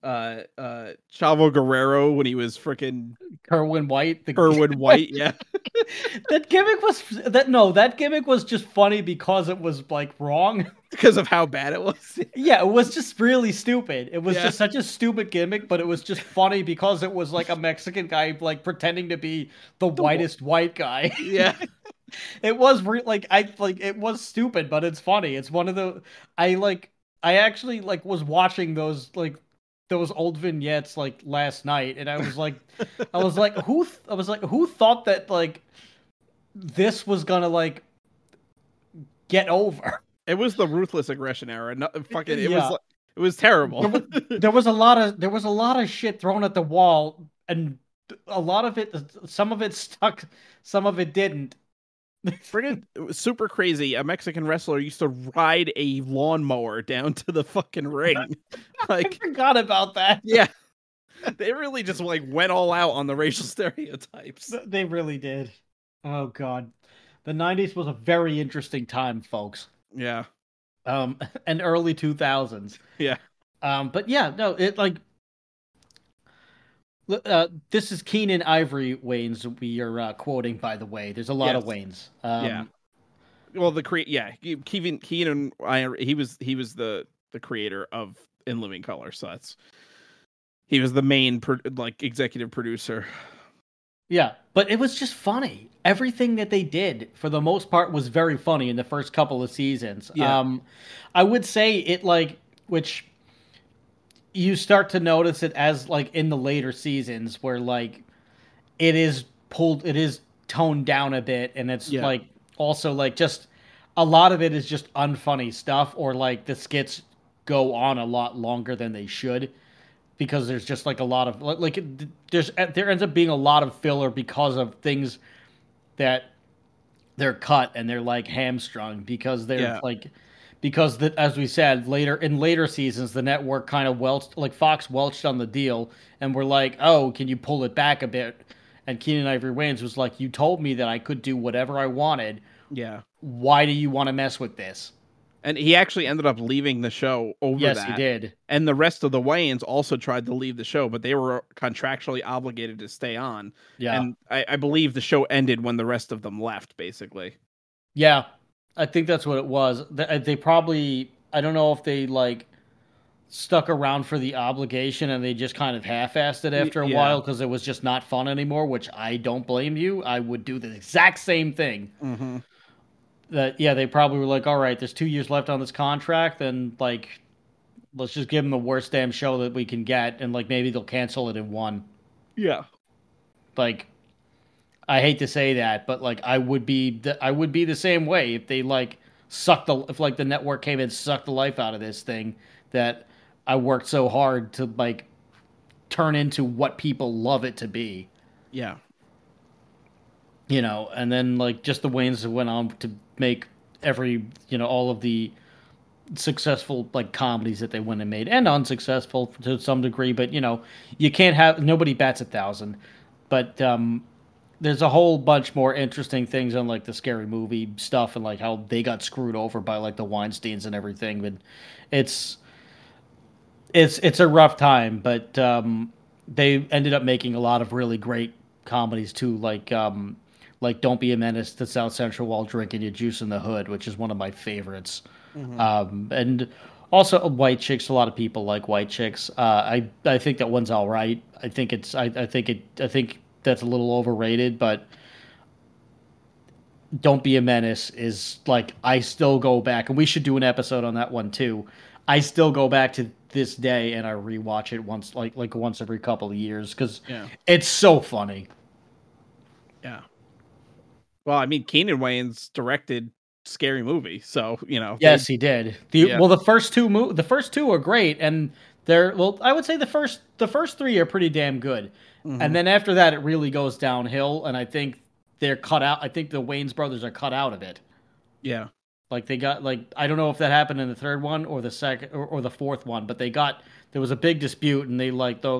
Chavo Guerrero when he was freaking Kerwin White. Kerwin White. Yeah. That gimmick was just funny because it was like wrong. Because of how bad it was. Yeah, it was just really stupid. It was Yeah. just such a stupid gimmick, but it was just funny because it was like a Mexican guy like pretending to be the whitest white guy. Yeah. It was it was stupid, but it's funny. It's one of the I actually like was watching those old vignettes like last night, and I was like who thought that like this was gonna like get over? It was the ruthless aggression era. No, fucking, Yeah. it was terrible. There was a lot of shit thrown at the wall, and a lot of it, some of it stuck, some of it didn't. Friggin' it was super crazy. A Mexican wrestler used to ride a lawnmower down to the fucking ring. I Like, forgot about that. yeah, they really just like went all out on the racial stereotypes. They really did. Oh God, the '90s was a very interesting time, folks. Yeah, And early 2000s. yeah, But yeah, no, it like this is Keenan Ivory Waynes we are quoting, by the way. There's a lot of yes, Waynes. yeah. Well, yeah, Keenan, he was the creator of In Living Color, so he was the main like executive producer. Yeah, but it was just funny. Everything that they did, for the most part, was very funny in the first couple of seasons. Yeah, I would say it like, which you start to notice it as like in the later seasons where like it is toned down a bit, and it's yeah, like also like just a lot of it is just unfunny stuff, or like the skits go on a lot longer than they should because there's just like a lot of there ends up being a lot of filler because of things that they're cut and they're like hamstrung because they're yeah, like because that, as we said, later seasons the network kind of welched, like Fox welched on the deal and we're like, oh, can you pull it back a bit? And Keenan Ivory Wayans was like, you told me that I could do whatever I wanted. yeah. Why do you want to mess with this? And he actually ended up leaving the show over Yes, he that. did. And the rest of the Wayans also tried to leave the show, but they were contractually obligated to stay on. Yeah. And I believe the show ended when the rest of them left, basically. Yeah. I think that's what it was. They probably, I don't know if they like stuck around for the obligation and they just kind of half-assed it after a Yeah. while because it was just not fun anymore, which I don't blame you. I would do the exact same thing. Mm-hmm. That yeah, they probably were like, all right, there's 2 years left on this contract, and like let's just give them the worst damn show that we can get, and like maybe they'll cancel it in one. Yeah. Like I hate to say that, but like I would be the same way if they like if like the network came and sucked the life out of this thing that I worked so hard to like turn into what people love it to be, Yeah. you know. And then like just the Waynes went on to make every, you know, all of the successful like comedies that they went and made, and unsuccessful to some degree, but you know, you can't have nobody bats 1,000. But there's a whole bunch more interesting things on like the Scary Movie stuff and like how they got screwed over by like the Weinsteins and everything. But it's it's a rough time, but they ended up making a lot of really great comedies too, like Don't Be a Menace to South Central While Drinking Your Juice in the Hood, which is one of my favorites. Mm-hmm. And also White Chicks. A lot of people like White Chicks. I think that one's all right. I think that's a little overrated, but Don't Be a Menace is like I still go back, and we should do an episode on that one too. I still go back to this day and I rewatch it once, like once every couple of years, because Yeah. it's so funny. Yeah. Well, I mean, Keenan Wayans directed Scary Movie, so you know they. Yes, he did. Yeah. Well, the first two are great, and they're well. I would say the first three are pretty damn good, Mm-hmm. and then after that, it really goes downhill. And I think they're cut out. I think the Wayne's brothers are cut out of it. Yeah. Like they got like I don't know if that happened in the third one or the second or the fourth one, but they got there was a big dispute, and they like the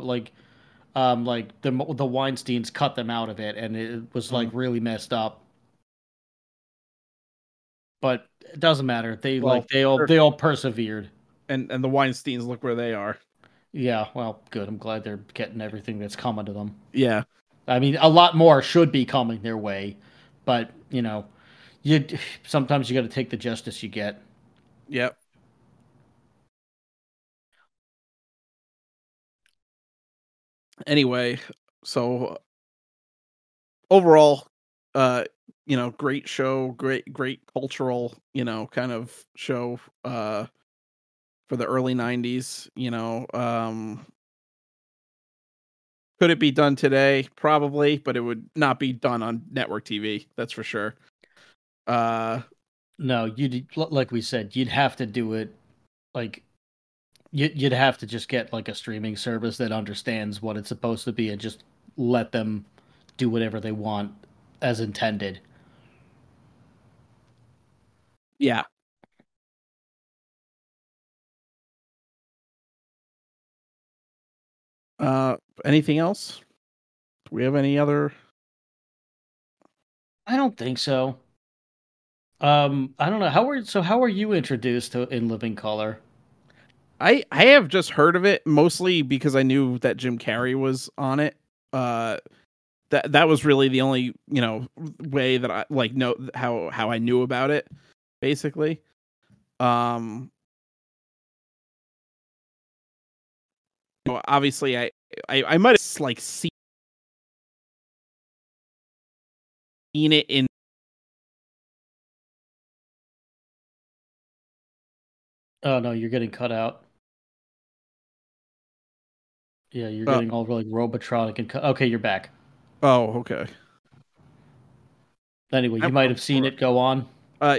Weinsteins cut them out of it, and it was like Mm-hmm. really messed up. But it doesn't matter. Well, They all persevered. and the Weinsteins look where they are. Yeah, well, good. I'm glad they're getting everything that's coming to them. Yeah. I mean, a lot more should be coming their way, but you know, you sometimes you got to take the justice you get. Yep. Anyway, so overall, uh, great show, great cultural, kind of show, for the early '90s. Could it be done today? Probably, but it would not be done on network TV. That's for sure. Uh, No, like we said, you'd have to do it like you'd have to just get like a streaming service that understands what it's supposed to be and just let them do whatever they want as intended. Yeah. Anything else? Do we have any other? I don't think so. I don't know how are you introduced to In Living Color? I have just heard of it mostly because I knew that Jim Carrey was on it. Uh, that was really the only way that I like know how I knew about it, basically. Um, Obviously I might have like seen it in. Oh no, you're getting cut out. Yeah, you're Uh, getting all like robotronic and okay, you're back. oh, okay. Anyway, you I'm, might I'm have seen it go on.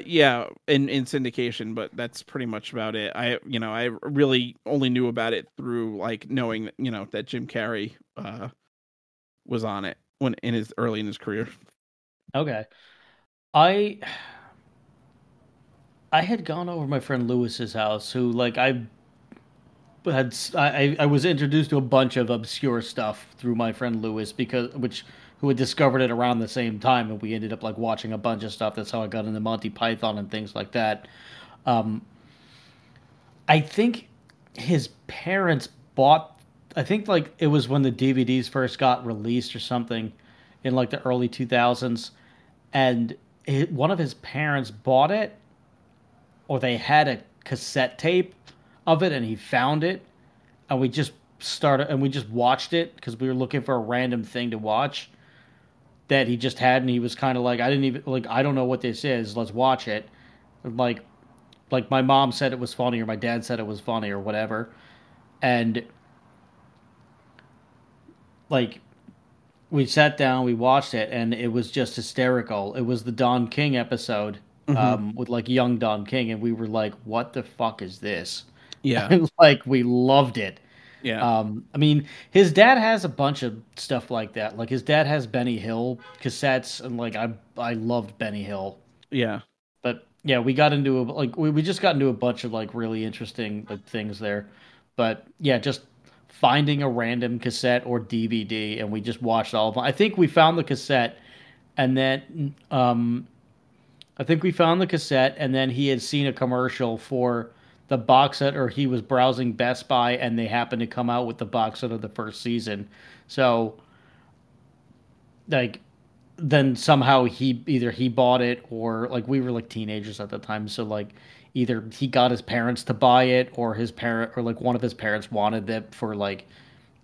Yeah, in syndication, but that's pretty much about it. I really only knew about it through like knowing that that Jim Carrey was on it when in his early in his career. Okay. I I had gone over my friend Lewis's house, who like I was introduced to a bunch of obscure stuff through my friend Lewis because which who had discovered it around the same time, and we ended up like watching a bunch of stuff. That's how I got into Monty Python and things like that. Um, I think his parents bought. I think like it was when the DVDs first got released or something in like the early 2000s, and one of his parents bought it, or they had a cassette tape of it, and he found it, and we just watched it because we were looking for a random thing to watch that he just had, and he was kind of like, I didn't even like, I don't know what this is. Let's watch it. Like, like my mom said it was funny, or my dad said it was funny, or whatever, and like we sat down, we watched it, and it was just hysterical. It was the Don King episode, Hmm. with like young Don King, and we were like, "What the fuck is this?" Yeah, And like we loved it. yeah, I mean, his dad has a bunch of stuff like that. Like his dad has Benny Hill cassettes, and like I loved Benny Hill. yeah, But yeah, we just got into a bunch of like really interesting like things there. But yeah, just finding a random cassette or DVD, and we just watched all of them. I think we found the cassette, and then I think we found the cassette, and then he had seen a commercial for the box set, or he was browsing Best Buy, and they happened to come out with the box set of the first season. So, like, then somehow he bought it, or like we were like teenagers at the time, so like either he got his parents to buy it, or his parent, or like one of his parents wanted it for like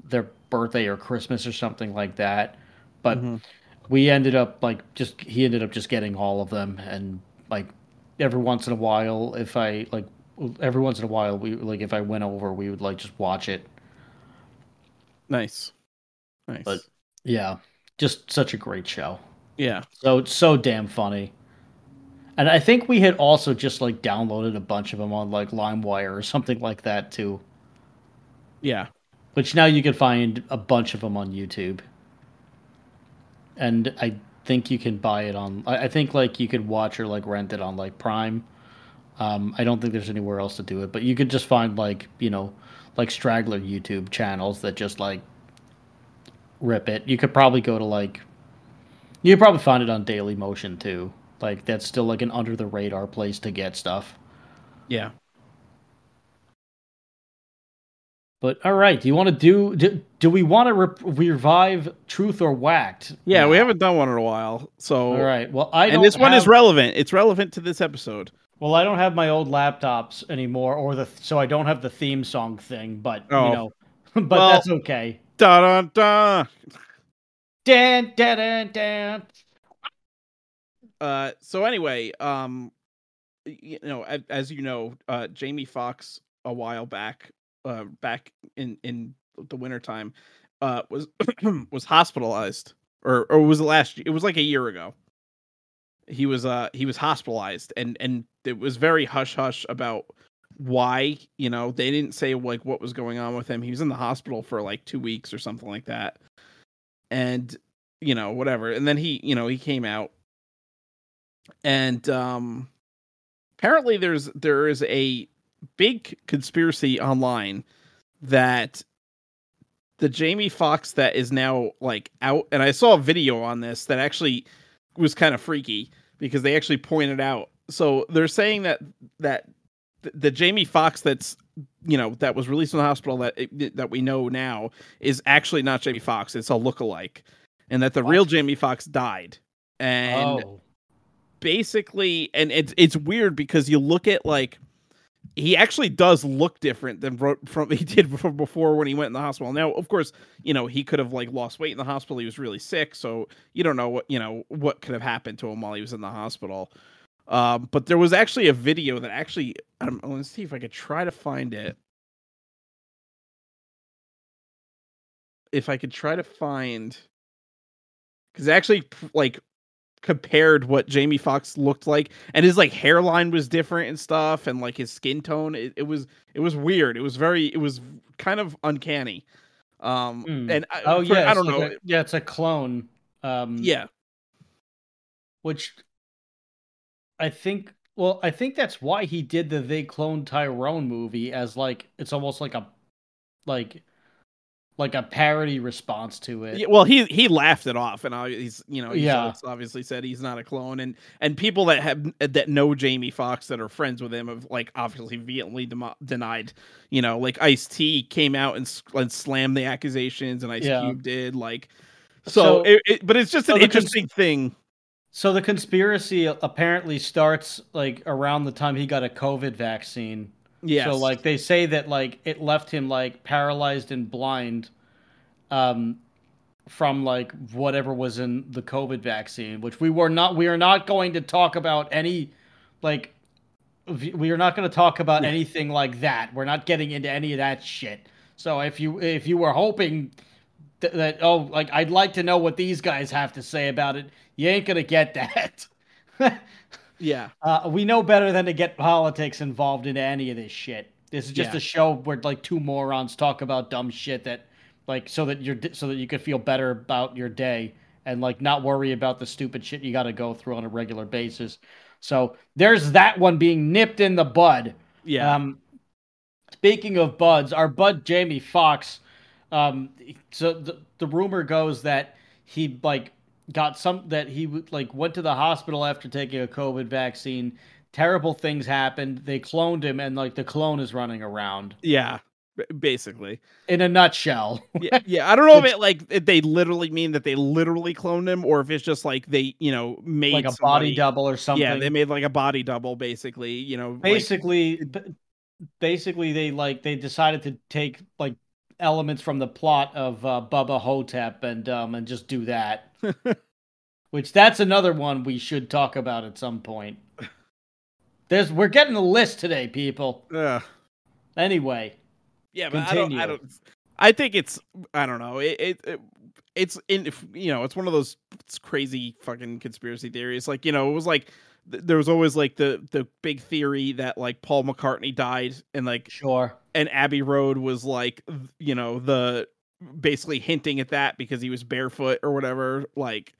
their birthday or Christmas or something like that. But hmm we ended up like just he ended up just getting all of them, and like every once in a while if I like every once in a while we like if I went over we would like just watch it. nice, But nice. yeah, just such a great show. Yeah, So it's so damn funny. And I think we had also just like downloaded a bunch of them on like LimeWire or something like that too, yeah, which now you can find a bunch of them on YouTube. And I think you can buy it on I think like you could watch or like rent it on like Prime. I don't think there's anywhere else to do it, but you could just find like like straggler YouTube channels that just like rip it. You could probably go to like you could probably find it on Daily Motion too. Like that's still like an under the radar place to get stuff. yeah, But all right, do you want to do we want to revive Truth or Whacked yeah. We now? haven't done one in a while, All so right. and this one is relevant. It's relevant to this episode. I don't have my old laptops anymore, or so I don't have the theme song thing. But Oh, but well, that's okay. da da da. Dan dan dan dan. So anyway, as you know, Jamie Foxx a while back, back in the wintertime, was was hospitalized, or was it last year? It was like a year ago. He was hospitalized, and it was very hush hush about why. They didn't say like what was going on with him. He was in the hospital for like 2 weeks or something like that, and whatever. And then he came out, and apparently there is a big conspiracy online that the Jamie Foxx that is now like out, and I saw a video on this that actually was kind of freaky because they actually pointed out. So they're saying that the Jamie Foxx that's that was released from the hospital that we know now is actually not Jamie Foxx. It's a lookalike, and that the real Jamie Foxx died. And basically, and it's weird because you look at like he actually does look different than from he did from before when he went in the hospital. Now, of course, he could have like lost weight in the hospital. He was really sick, so you don't know what could have happened to him while he was in the hospital. But there was actually a video that actually I'm going to see if I could try to find it. If I could try to find, because actually like compared what Jamie Foxx looked like, and his like hairline was different and stuff, and like his skin tone, it was weird. It was kind of uncanny. And I don't know. It's a clone. Yeah, which I think that's why he did the They Cloned Tyrone movie, as like it's almost like a parody response to it. Yeah, well, he laughed it off, and he's obviously said he's not a clone, and people that know Jamie Foxx that are friends with him have like obviously vehemently denied. Like Ice-T came out and slammed the accusations, and Ice Cube did like. But it's just an interesting thing. So the conspiracy apparently starts like around the time he got a COVID vaccine. Yeah. So like they say that like it left him like paralyzed and blind from like whatever was in the COVID vaccine, which we are not going to talk about any like we are not going to talk about anything like that. We're not getting into any of that shit. So if you were hoping that like I'd like to know what these guys have to say about it, you ain't going to get that. Yeah. We know better than to get politics involved into any of this shit. This is just a show where like two morons talk about dumb shit that like so that you could feel better about your day and like not worry about the stupid shit you got to go through on a regular basis. So there's that one being nipped in the bud. Yeah. Speaking of buds, our bud Jamie Foxx. So the rumor goes that he like he like went to the hospital after taking a COVID vaccine. Terrible things happened. They cloned him, and like the clone is running around. Yeah, basically. In a nutshell. Yeah. I don't know if they literally mean that they literally cloned him, or if it's just like they made like a body double or something. Yeah, they made like a body double, basically. Basically, they decided to take like elements from the plot of Bubba Hotep and just do that. Which that's another one we should talk about at some point. We're getting a list today, people. Anyway. Yeah, but I think it's I don't know. It's one of those crazy fucking conspiracy theories. Like, it was like there was always like the big theory that like Paul McCartney died and like and Abbey Road was like the basically hinting at that because he was barefoot or whatever. Like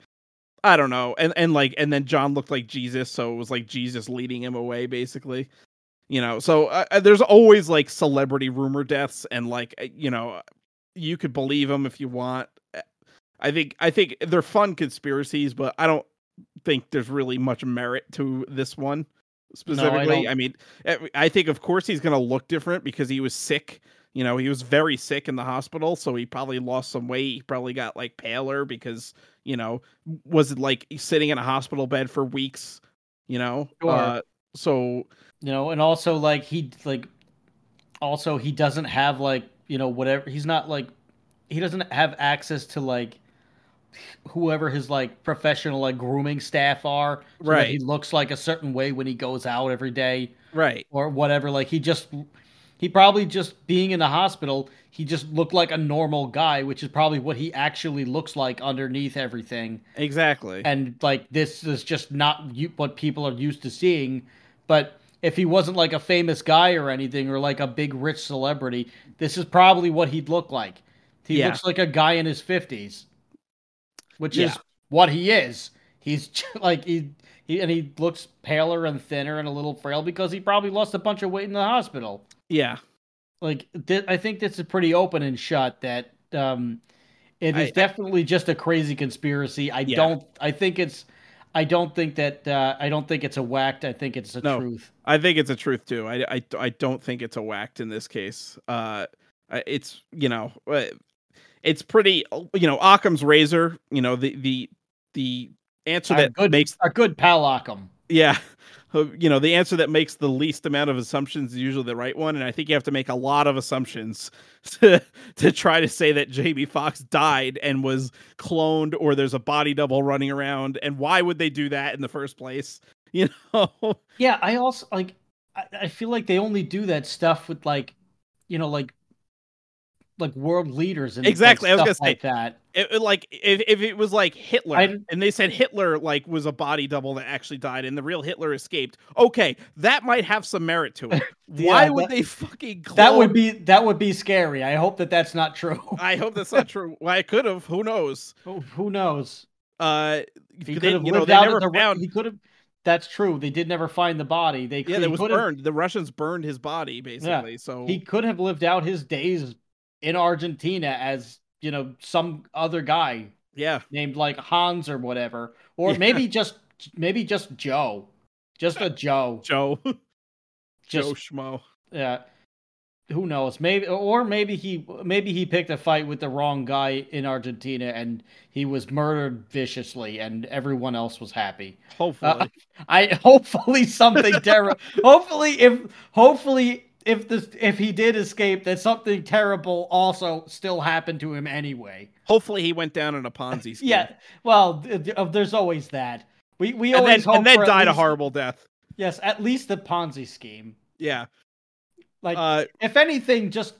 I don't know. And then John looked like Jesus, so it was like Jesus leading him away basically. So there's always like celebrity rumor deaths, and like you could believe them if you want. I think they're fun conspiracies, but I don't think there's really much merit to this one specifically. No, I mean, I think of course he's going to look different because he was sick. He was very sick in the hospital, so he probably lost some weight. He probably got like paler because was it like sitting in a hospital bed for weeks? So and also like he doesn't have like whatever, he's not like he doesn't have access to like whoever his like professional like grooming staff are, so right? He looks like a certain way when he goes out every day, right? Or whatever. Like he probably just being in the hospital, he just looked like a normal guy, which is probably what he actually looks like underneath everything. Exactly. And like this is just not what people are used to seeing. But if he wasn't like a famous guy or anything, or like a big rich celebrity, this is probably what he'd look like. He looks like a guy in his 50s, which is what he is. He's like he looks paler and thinner and a little frail because he probably lost a bunch of weight in the hospital. Yeah. Like I think this is pretty open and shut that it is I definitely just a crazy conspiracy. yeah. I don't think that I don't think it's a whacked. I think it's a No, truth. I think it's a truth too. I don't think it's a whacked in this case. It's it's pretty Occam's razor. The answer that makes Our good pal Occam. yeah, the answer that makes the least amount of assumptions is usually the right one, and I think you have to make a lot of assumptions to try to say that Jamie Foxx died and was cloned, or there's a body double running around, and why would they do that in the first place? You know? Yeah, I also like. I feel like they only do that stuff with like world leaders and like Exactly. I was stuff gonna say, like that. like if it was like Hitler, I and they said Hitler like was a body double that actually died, and the real Hitler escaped. Okay, that might have some merit to it. Why yeah, would they fucking that would be scary. I hope that that's not true. I hope that's not true. Why it could have. Who knows? Who knows? Uh, He could have they lived out never at the. found. He could have. That's true. They did never find the body. Yeah, He that was could have. burned. The Russians burned his body Yeah, basically. So he could have lived out his days in Argentina as some other guy yeah, named like Hans or whatever, or yeah, maybe just Joe, just a Joe, Joe, Joe just Schmo. yeah. Who knows? Maybe he picked a fight with the wrong guy in Argentina and he was murdered viciously and everyone else was happy. Uh, Hopefully, I hopefully something terrible. Hopefully if he did escape, that something terrible also still happened to him anyway. hopefully he went down in a Ponzi scheme. Yeah. Well, there's always that. We always hope and then for at died a least, horrible death. yes, at least the Ponzi scheme. Yeah. Like, if anything, just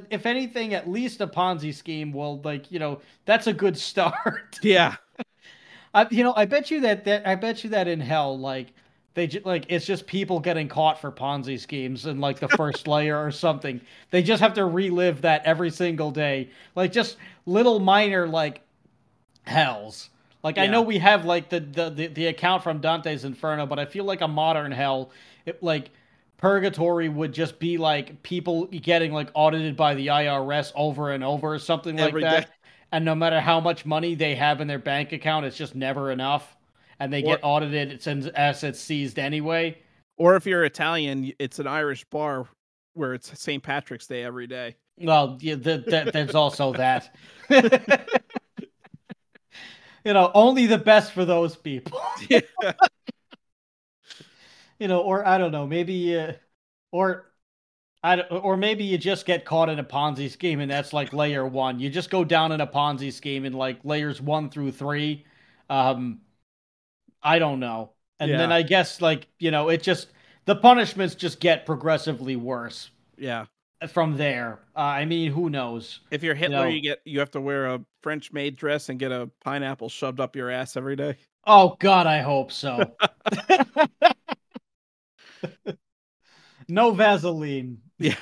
if anything, at least a Ponzi scheme will, like, that's a good start. Yeah. I bet you I bet you that in hell, like, like it's just people getting caught for Ponzi schemes in like the first layer or something. They just have to relive that every single day, like just little minor like hells. Like I know Yeah. we have like the account from Dante's Inferno, but I feel like a modern hell, like purgatory would just be like people getting like audited by the IRS over and over or something like Every day. that. And no matter how much money they have in their bank account, it's just never enough. And they Or get audited, it's assets seized anyway. or if you're Italian, it's an Irish bar where it's St. Patrick's Day every day. Well, yeah, there's also that. Only the best for those people. Yeah. Or I don't know, maybe or or maybe you just get caught in a Ponzi scheme and that's like layer 1. You just go down in a Ponzi scheme in like layers 1 through 3. I don't know. And then Yeah. I guess like, it just the punishments just get progressively worse Yeah. from there. I mean, who knows? If you're Hitler, you have to wear a French maid dress and get a pineapple shoved up your ass every day. Oh God, I hope so. No Vaseline. Yeah.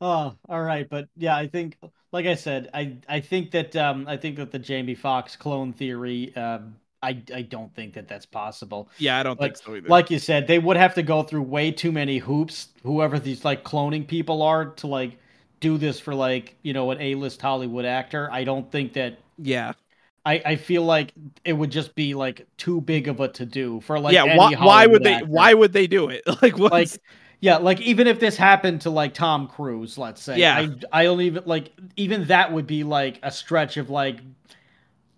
Oh, all right, but yeah, I think, like I said, I think that the Jamie Foxx clone theory, I don't think that that's possible. Yeah, I don't think But so either. like you said, they would have to go through way too many hoops, whoever these like cloning people are, to like do this for like an A-list Hollywood actor. I don't think that. Yeah. I feel like it would just be like too big of a to do for like Yeah, any why would Hollywood they actor. why would they do it? Like what? Like, yeah, like even if this happened to like Tom Cruise, let's say, Yeah. I don't even like, even that would be like a stretch of like,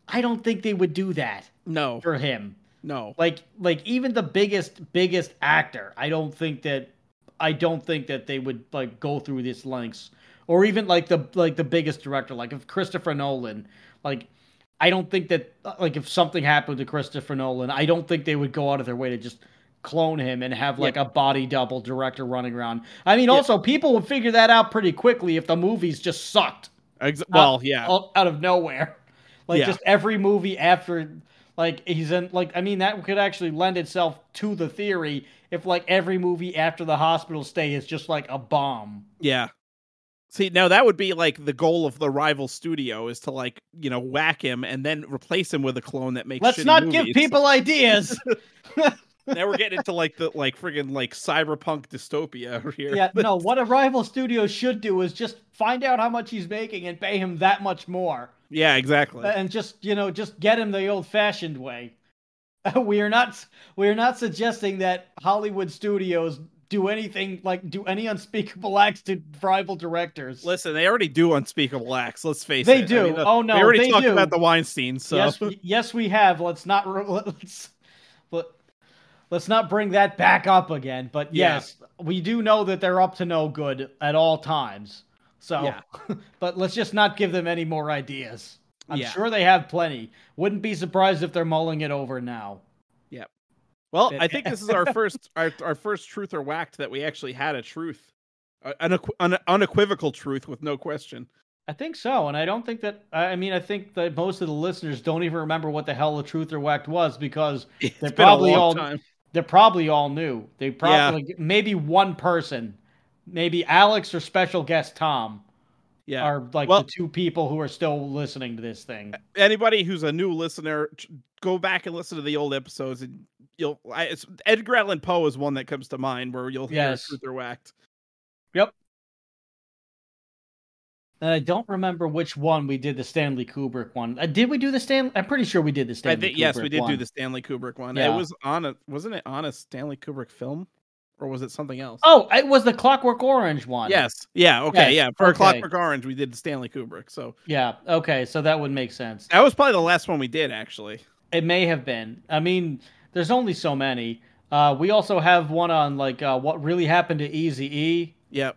I don't think they would do that No. for him. No. Like even the biggest actor, I don't think that they would like go through these lengths, or even like the biggest director, like if Christopher Nolan, like I don't think that like if something happened to Christopher Nolan, I don't think they would go out of their way to just clone him and have like a body double director running around. I mean, also people would figure that out pretty quickly if the movies just sucked Well, yeah. out of nowhere. Like Yeah. just every movie after, like he's in, like, I mean, that could actually lend itself to the theory if like every movie after the hospital stay is just like a bomb. Yeah. See, now that would be like the goal of the rival studio is to like, whack him and then replace him with a clone that makes Let's shitty not movies. give people ideas. Now we're getting into like the friggin' like cyberpunk dystopia over here. Yeah, no, what a rival studio should do is just find out how much he's making and pay him that much more. Yeah, exactly. And just get him the old-fashioned way. We are not suggesting that Hollywood studios do any unspeakable acts to rival directors. Listen, they already do unspeakable acts. Let's face They it. do. I mean, Oh no, we already they talked do. about the Weinstein. So yes, we have. Let's not bring that back up again. But yes, we do know that they're up to no good at all times. So, yeah. But let's just not give them any more ideas. I'm sure they have plenty. Wouldn't be surprised if they're mulling it over now. Yep. Well, I think this is our first our first truth or whacked that we actually had a truth, an unequivocal truth with no question. I think so, and I don't think that. I mean, I think that most of the listeners don't even remember what the hell a truth or whacked was because they're probably all new. They probably maybe one person, maybe Alex or special guest Tom. Yeah, are like the two people who are still listening to this thing. Anybody who's a new listener, go back and listen to the old episodes, and Edgar Allan Poe is one that comes to mind where you'll hear truth or whacked. Yep. And I don't remember which one we did the Stanley Kubrick one. Did we do the Stanley? I'm pretty sure we did the Stanley Kubrick yes, we did do the Stanley Kubrick one. Yeah. It was wasn't it on a Stanley Kubrick film? Or was it something else? Oh, it was the Clockwork Orange one. Yes. Yeah. Okay. Yes. Yeah. For Clockwork Orange, we did the Stanley Kubrick. So yeah. Okay. So that would make sense. That was probably the last one we did, actually. It may have been. I mean, there's only so many. We also have one on like what really happened to Eazy-E. Yep.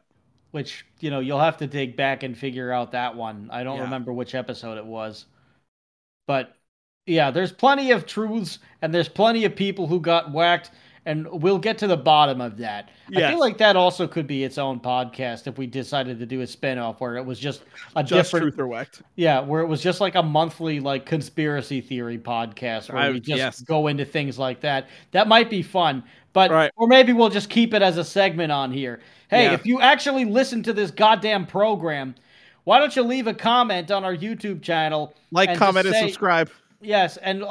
Which you'll have to dig back and figure out that one. I don't remember which episode it was, but yeah, there's plenty of truths and there's plenty of people who got whacked. And we'll get to the bottom of that. Yes. I feel like that also could be its own podcast if we decided to do a spinoff where it was just different truth or whacked. Yeah, where it was just like a monthly like conspiracy theory podcast where we just go into things like that. That might be fun. But or maybe we'll just keep it as a segment on here. Hey, if you actually listen to this goddamn program, why don't you leave a comment on our YouTube channel? Like, comment, and subscribe. Yes, and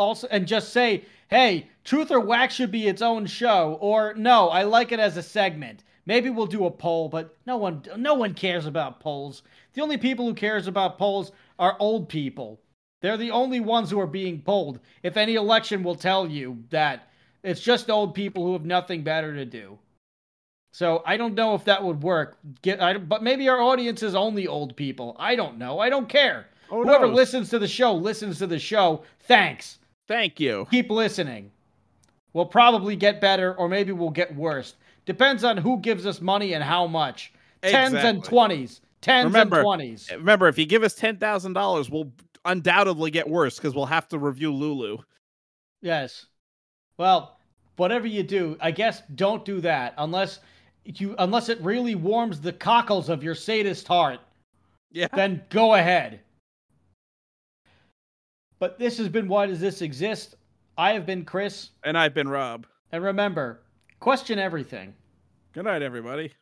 just say, hey, Truth or Whack should be its own show, or no, I like it as a segment. Maybe we'll do a poll, but no one cares about polls. The only people who cares about polls are old people. They're the only ones who are being polled. If any election will tell you that it's just old people who have nothing better to do. So I don't know if that would work. But maybe our audience is only old people. I don't know. I don't care. Whoever listens to the show. Thanks. Thank you. Keep listening. We'll probably get better, or maybe we'll get worse. Depends on who gives us money and how much. Exactly. 10s and 20s. 10s and 20s. Remember, if you give us $10,000, we'll undoubtedly get worse because we'll have to review Lulu. Yes. Well, whatever you do, I guess don't do that unless it really warms the cockles of your sadist heart. Yeah. Then go ahead. But this has been Why Does This Exist? I have been Chris. And I've been Rob. And remember, question everything. Good night, everybody.